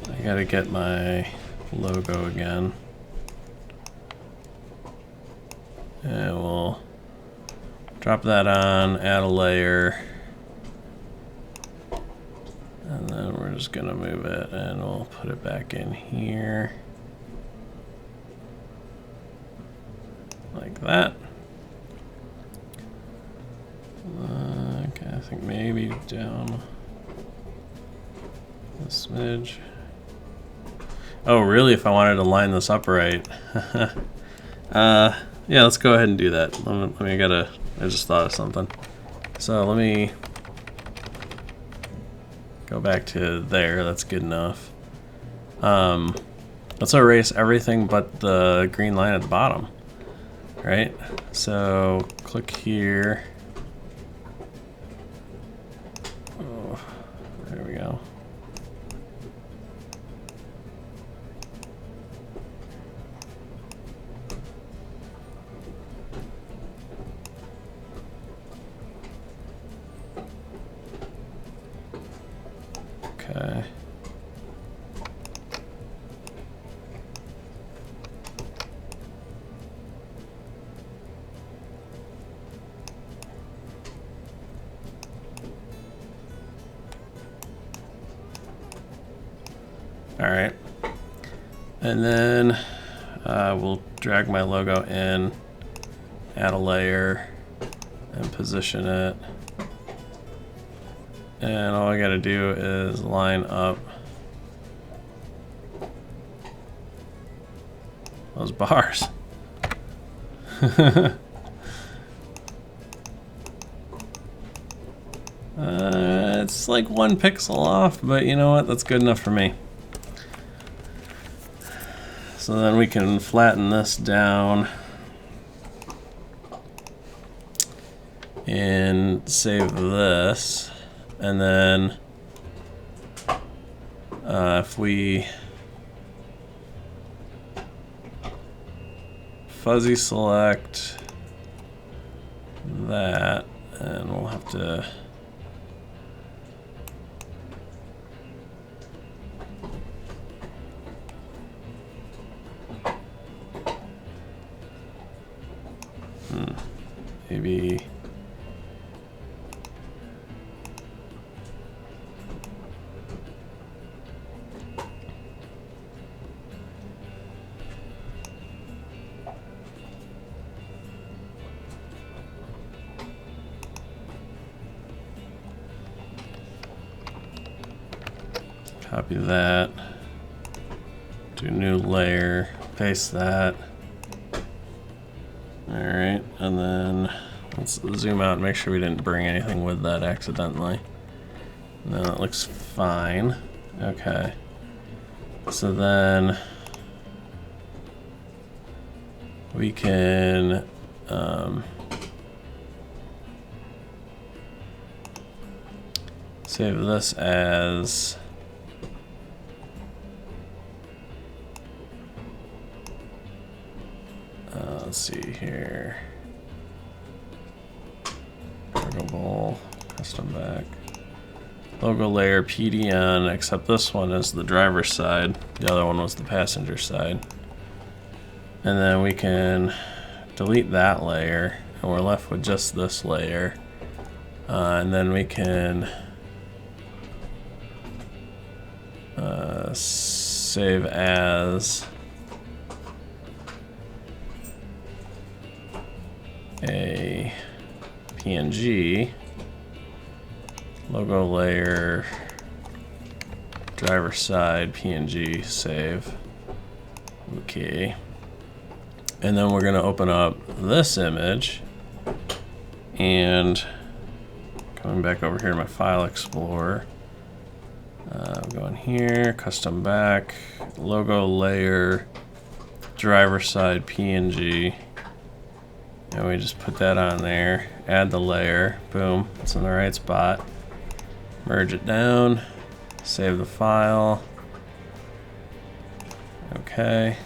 I gotta get my logo again. And we'll drop that on, add a layer. And then we're just gonna move it and we'll put it back in here. Like that. Okay, I think maybe down a smidge. Oh, really? If I wanted to line this up right. Yeah, let's go ahead and do that. I just thought of something. So let me go back to there. That's good enough. Let's erase everything but the green line at the bottom. Right? So click here. There we go. Okay. All right. And then we'll drag my logo in, add a layer, and position it. And all I gotta do is line up those bars. It's like 1 pixel off, but you know what? That's good enough for me. So then we can flatten this down and save this. And then if we fuzzy select that, and we'll have to maybe copy that, do new layer, paste that. All right, and then let's zoom out and make sure we didn't bring anything with that accidentally. No, it looks fine. Okay, so then we can save this as let's see here, cargable, custom back, logo layer PDN, except this one is the driver's side, the other one was the passenger side. And then we can delete that layer and we're left with just this layer. And then we can save as a PNG, logo layer, driver side, PNG, save. Okay. And then we're going to open up this image and coming back over here to my file explorer. I'm going here, custom back, logo layer, driver side, PNG. And we just put that on there, add the layer, boom, it's in the right spot. Merge it down, save the file. Okay.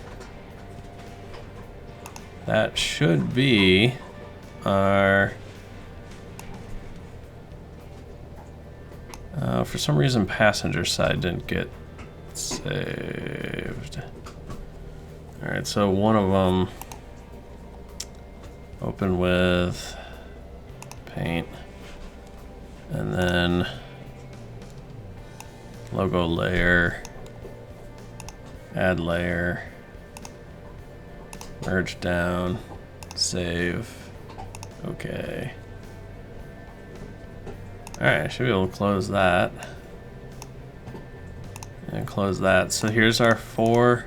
That should be our, for some reason passenger side didn't get saved. All right, so one of them open with paint and then logo layer, add layer, merge down, save, okay. All right, I should be able to close that and close that. So here's our 4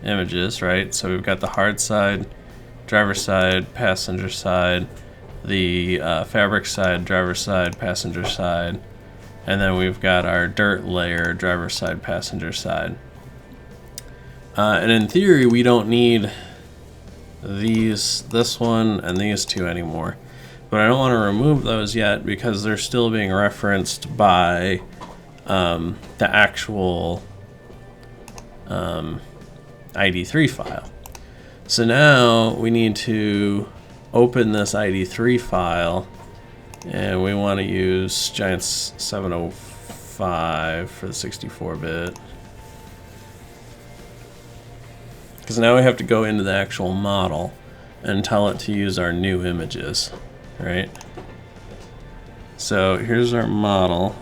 images, right? So we've got the hard side, driver side, passenger side, the fabric side, driver side, passenger side, and then we've got our dirt layer, driver side, passenger side. And in theory, we don't need this one and these 2 anymore, but I don't want to remove those yet because they're still being referenced by the actual ID3 file. So now we need to open this ID3 file, and we want to use Giant 705 for the 64-bit. Because now we have to go into the actual model and tell it to use our new images, right? So here's our model.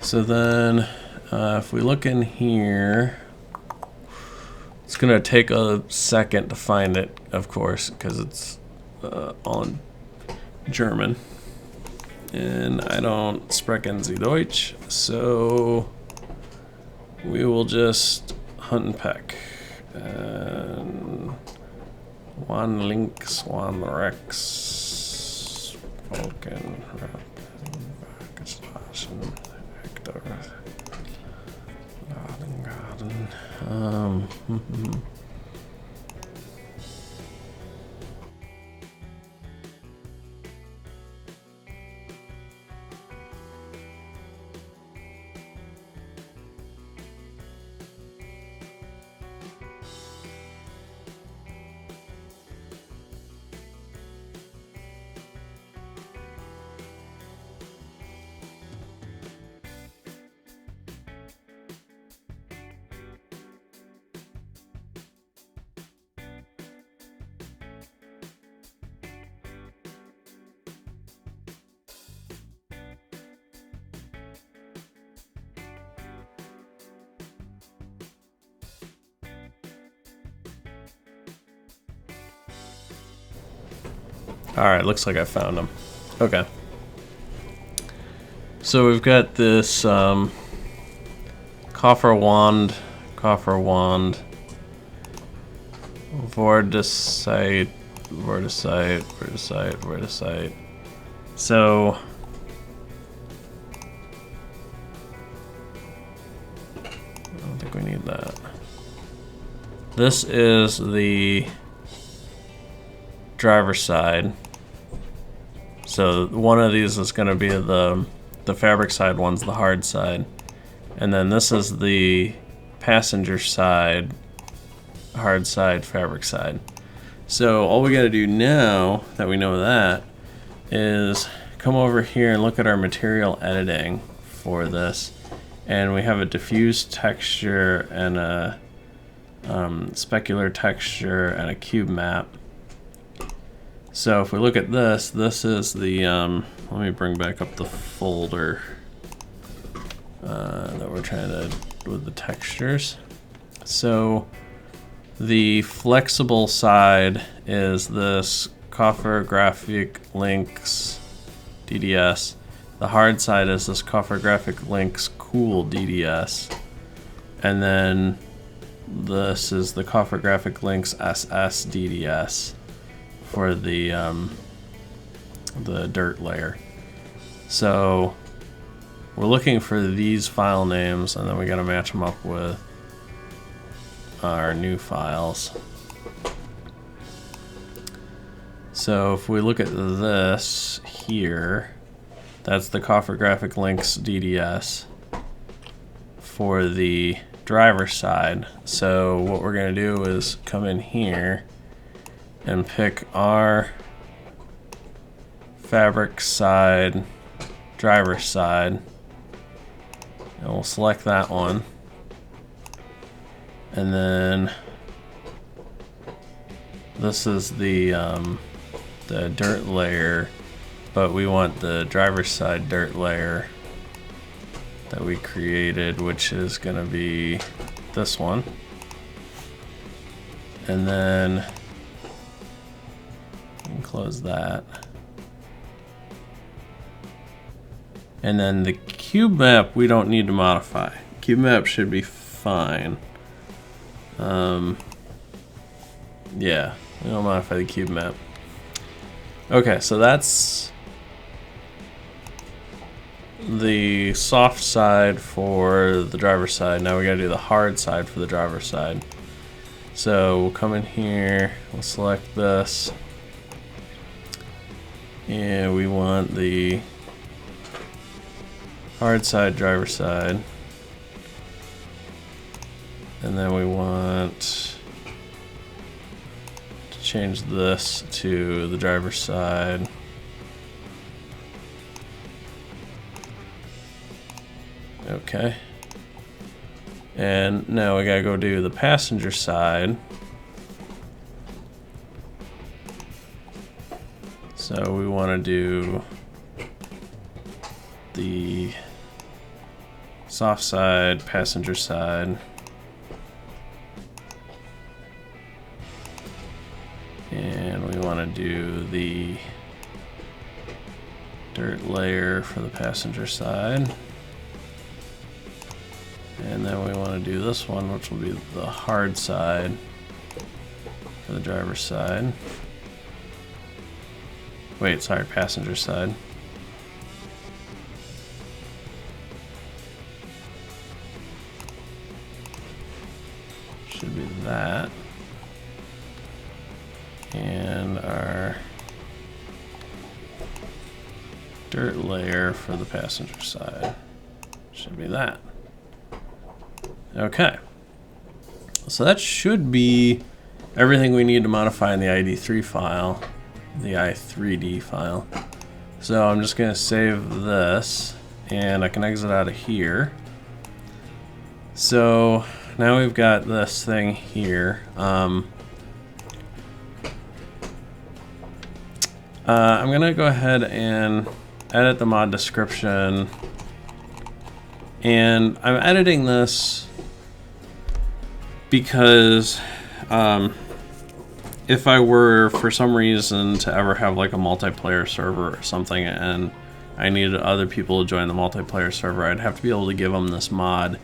So then if we look in here, it's gonna take a second to find it, of course, because it's on German. And I don't sprechen Sie Deutsch, so we will just hunt and peck. And one links, one rex, Vulcan, Hector, Garden. Alright, looks like I found them. Okay. So we've got this coffer wand, vorticite. So I don't think we need that. This is the driver's side. So one of these is going to be the fabric side, one's the hard side. And then this is the passenger side, hard side, fabric side. So all we got to do now that we know that is come over here and look at our material editing for this. And we have a diffuse texture and a specular texture and a cube map. So if we look at this, this is the, let me bring back up the folder that we're trying to, with the textures. So the flexible side is this Coffer Graphic Links DDS. The hard side is this Coffer Graphic Links Cool DDS. And then this is the Coffer Graphic Links SS DDS for the dirt layer. So we're looking for these file names, and then we got to match them up with our new files. So if we look at this here, that's the Coffer Graphic Links DDS for the driver side. So what we're going to do is come in here and pick our fabric side, driver side, and we'll select that one. And then this is the dirt layer, but we want the driver's side dirt layer that we created, which is going to be this one. And then close that. And then the cube map we don't need to modify. Cube map should be fine. Yeah, we don't modify the cube map. Okay, so that's the soft side for the driver's side. Now we gotta do the hard side for the driver's side. So we'll come in here, we'll select this, and we want the hard side, driver's side. And then we want to change this to the driver's side. Okay. And now we gotta go do the passenger side. So we want to do the soft side, passenger side. And we want to do the dirt layer for the passenger side. And then we want to do this one, which will be the hard side for the driver's side. Wait, sorry, passenger side. Should be that. And our dirt layer for the passenger side should be that. Okay. So that should be everything we need to modify in the ID3 file, the i3D file. So I'm just gonna save this and I can exit out of here. So now we've got this thing here. I'm gonna go ahead and edit the mod description, and I'm editing this because if I were for some reason to ever have like a multiplayer server or something and I needed other people to join the multiplayer server, I'd have to be able to give them this mod,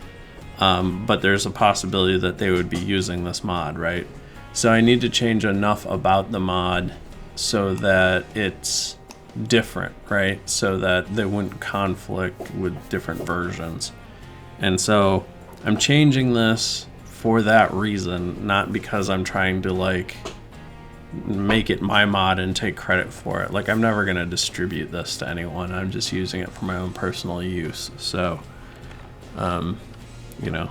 but there's a possibility that they would be using this mod, right? So I need to change enough about the mod so that it's different, right? So that they wouldn't conflict with different versions. And so I'm changing this for that reason, not because I'm trying to like make it my mod and take credit for it. Like, I'm never going to distribute this to anyone. I'm just using it for my own personal use. So, you know.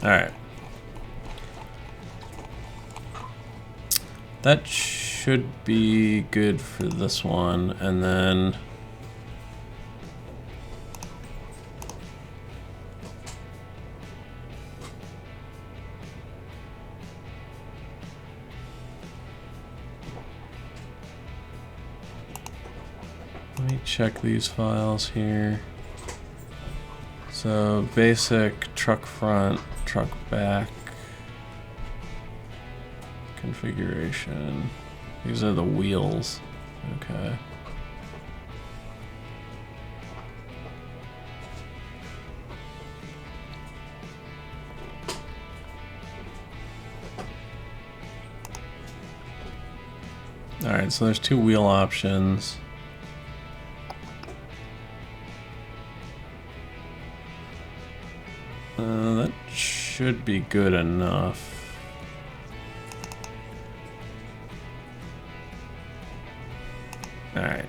All right. That should be good for this one, and then let me check these files here. So basic truck front, truck back configuration. These are the wheels. Okay. Alright, so there's 2 wheel options. That should be good enough. Alright.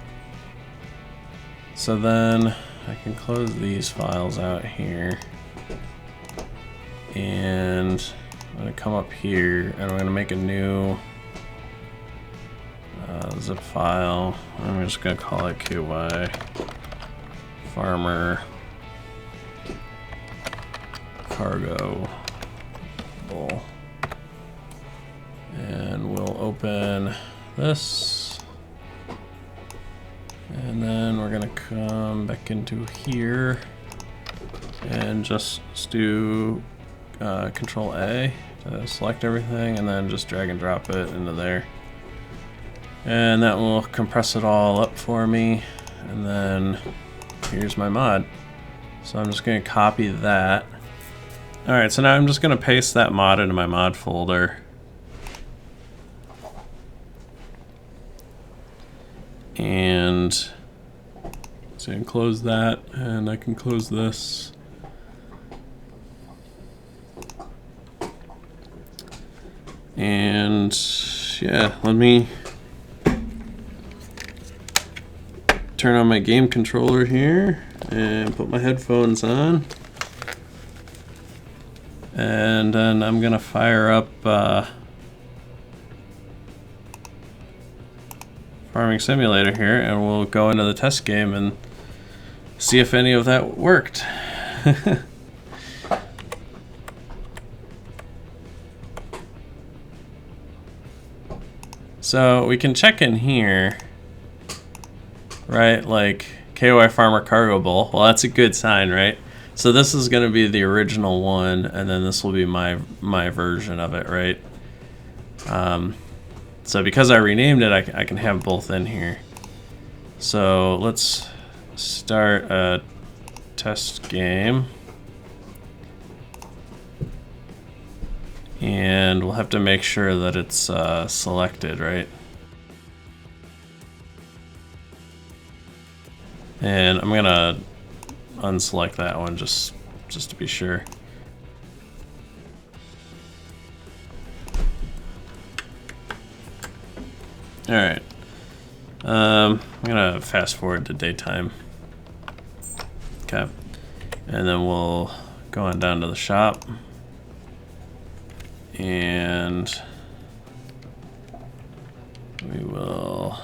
So then I can close these files out here. And I'm going to come up here and I'm going to make a new zip file. I'm just going to call it KY Farmer Cargo Bull. And we'll open this. And then we're going to come back into here and just do Control A to select everything, and then just drag and drop it into there. And that will compress it all up for me. And then here's my mod. So I'm just going to copy that. Alright, so now I'm just going to paste that mod into my mod folder. And so I can close that, and I can close this. And yeah, let me turn on my game controller here and put my headphones on. And then I'm gonna fire up Farming Simulator here, and we'll go into the test game and see if any of that worked. So we can check in here, right? Like KY Farmer Cargo Bull. Well, that's a good sign, right? So this is going to be the original one, and then this will be my version of it, right? So because I renamed it, I can have both in here. So let's start a test game. And we'll have to make sure that it's selected, right? And I'm gonna unselect that one just to be sure. All right. I'm gonna fast forward to daytime. Okay, and then we'll go on down to the shop. And we will,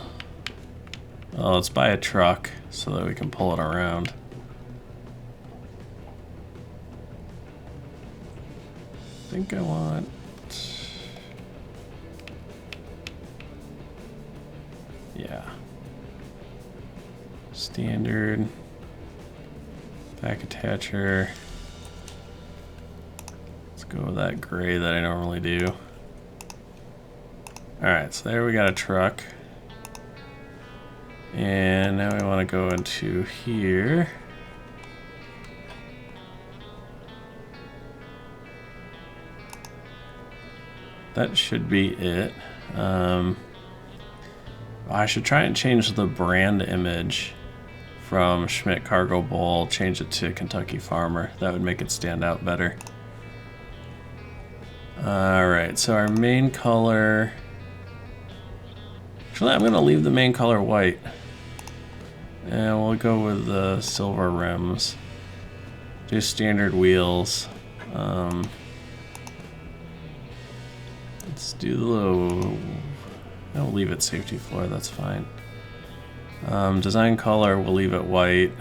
oh, let's buy a truck so that we can pull it around. I think I want, yeah, standard, back attacher. Go with that gray that I normally do. Alright, so there we got a truck. And now we want to go into here. That should be it. I should try and change the brand image from Schmidt Cargo Bull, change it to Kentucky Farmer. That would make it stand out better. Alright, so our main color, actually I'm going to leave the main color white, and we'll go with the silver rims, do standard wheels. Let's do the low, I'll leave it safety floor, that's fine. Design color, we'll leave it white.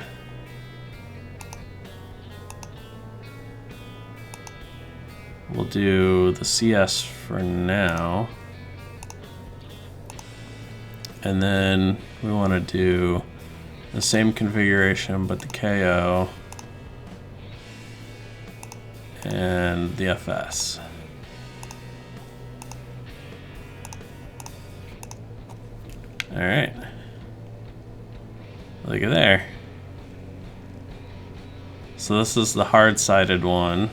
We'll do the CS for now. And then we want to do the same configuration but the KO and the FS. Alright. Look at there. So this is the hard-sided one.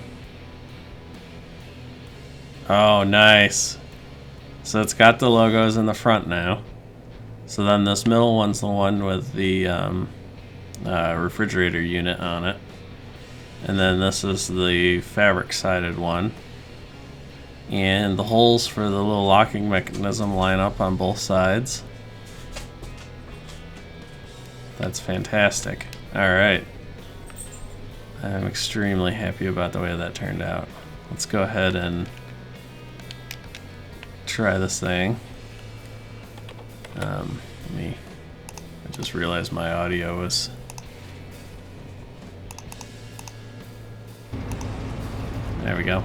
Oh, nice. So it's got the logos in the front now. So then this middle one's the one with the refrigerator unit on it. And then this is the fabric sided one. And the holes for the little locking mechanism line up on both sides. That's fantastic. Alright. I'm extremely happy about the way that turned out. Let's go ahead and try this thing. I just realized my audio was... There we go.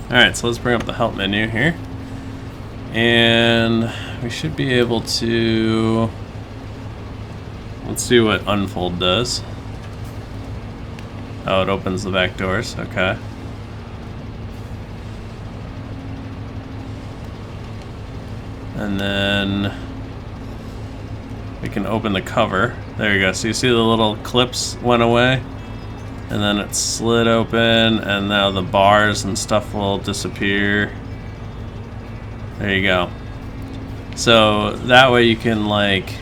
Alright, so let's bring up the help menu here. And we should be able to... Let's see what unfold does. Oh, it opens the back doors. Okay. And then we can open the cover. There you go. So you see the little clips went away? And then it slid open, and now the bars and stuff will disappear. There you go. So that way you can like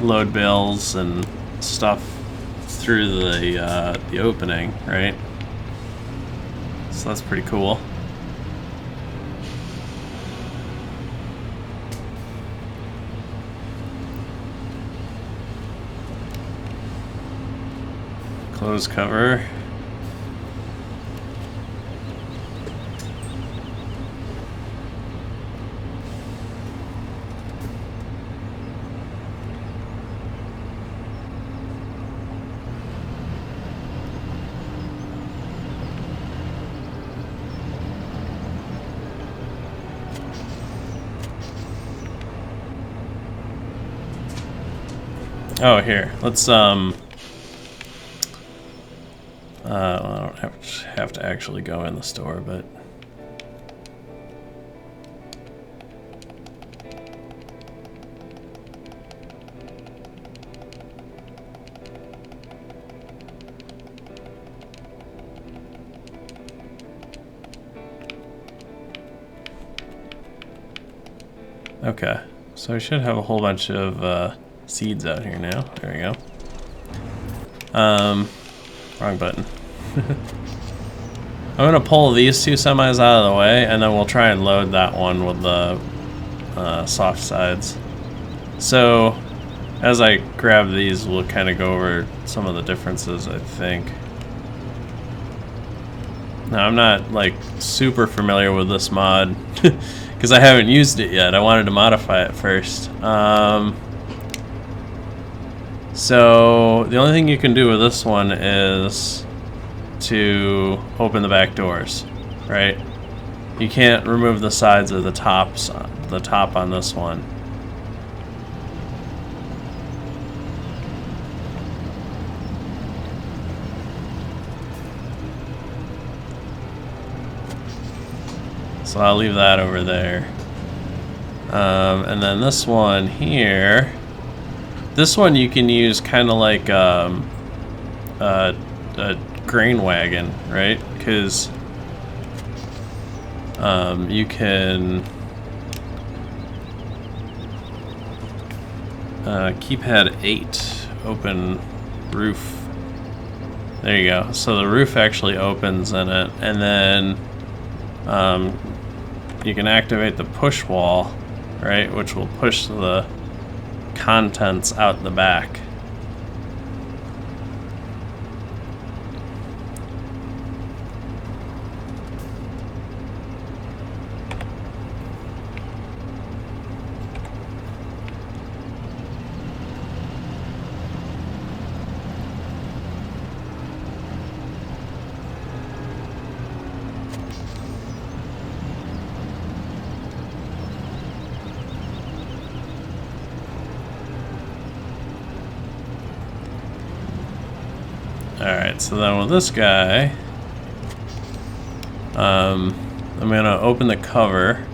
load bills and stuff through the opening, right? So that's pretty cool. Close cover. Oh, here. Let's I don't have to actually go in the store, but okay. So I should have a whole bunch of seeds out here now. There we go. Wrong button. I'm gonna pull these two semis out of the way, and then we'll try and load that one with the soft sides. So as I grab these, we'll kind of go over some of the differences, I think. Now, I'm not like super familiar with this mod because I haven't used it yet. I wanted to modify it first. So the only thing you can do with this one is to open the back doors, right? You can't remove the sides or the top on this one. So I'll leave that over there. And then this one here, this one you can use kind of like a grain wagon, right? Because you can keypad 8 open roof. There you go. So the roof actually opens in it, and then you can activate the push wall, right, which will push the contents out the back. Alright, so then with this guy, I'm going to open the cover.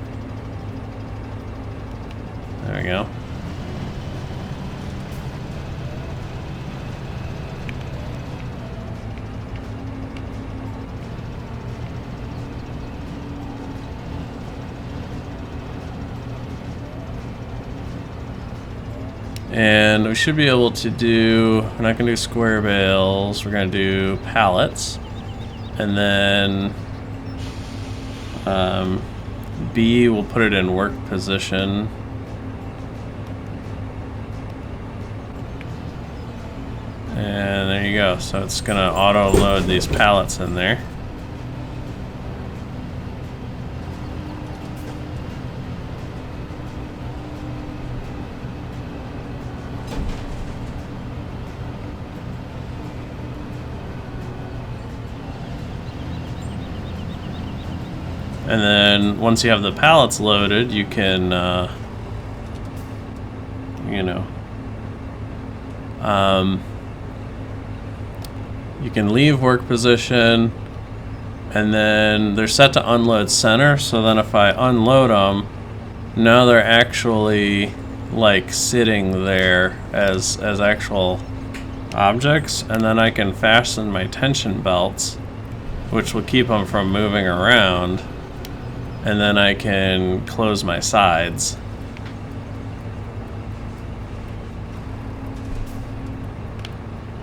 There we go. And we should be able to do, we're not going to do square bales, we're going to do pallets. And then B, we'll put it in work position. And there you go. So it's going to auto load these pallets in there. And then once you have the pallets loaded, you can, you can leave work position, and then they're set to unload center. So then if I unload them, now they're actually like sitting there as actual objects, and then I can fasten my tension belts, which will keep them from moving around. And then I can close my sides.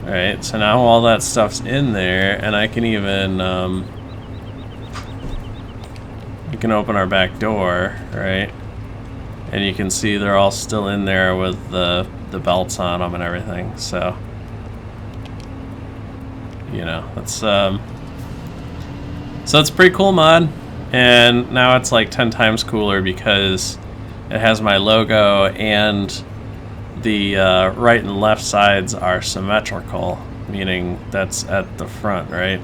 Alright, so now all that stuff's in there, and I can even, we can open our back door, right? And you can see they're all still in there with the belts on them and everything, so, that's, so it's a pretty cool mod. And now it's like 10 times cooler because it has my logo, and the right and left sides are symmetrical, meaning that's at the front, right?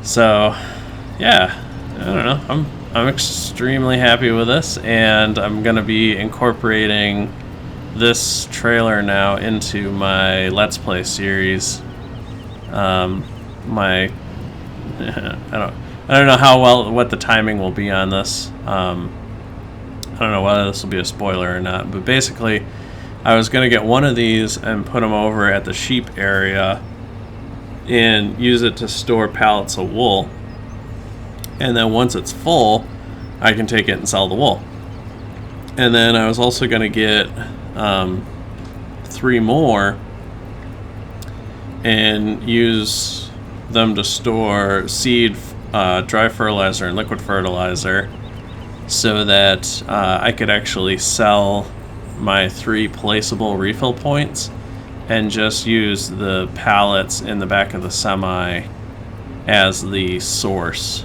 So, yeah, I don't know. I'm extremely happy with this, and I'm gonna be incorporating this trailer now into my Let's Play series. I don't know what the timing will be on this. I don't know whether this will be a spoiler or not, but basically I was going to get one of these and put them over at the sheep area and use it to store pallets of wool. And then once it's full, I can take it and sell the wool. And then I was also going to get 3 more and use them to store seed, dry fertilizer, and liquid fertilizer, so that I could actually sell my 3 placeable refill points and just use the pallets in the back of the semi as the source,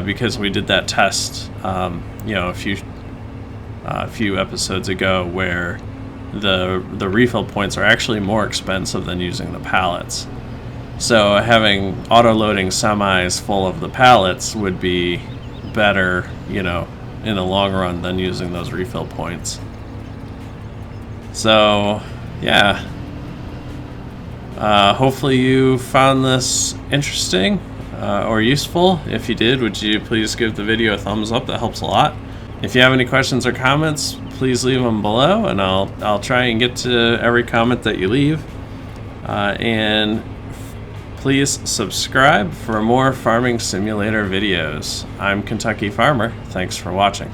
because we did that test a few episodes ago where the refill points are actually more expensive than using the pallets. So having auto-loading semis full of the pallets would be better, in the long run than using those refill points. So, yeah. Hopefully you found this interesting or useful. If you did, would you please give the video a thumbs up? That helps a lot. If you have any questions or comments, please leave them below, and I'll try and get to every comment that you leave. And please subscribe for more farming simulator videos. I'm Kentucky Farmer. Thanks for watching.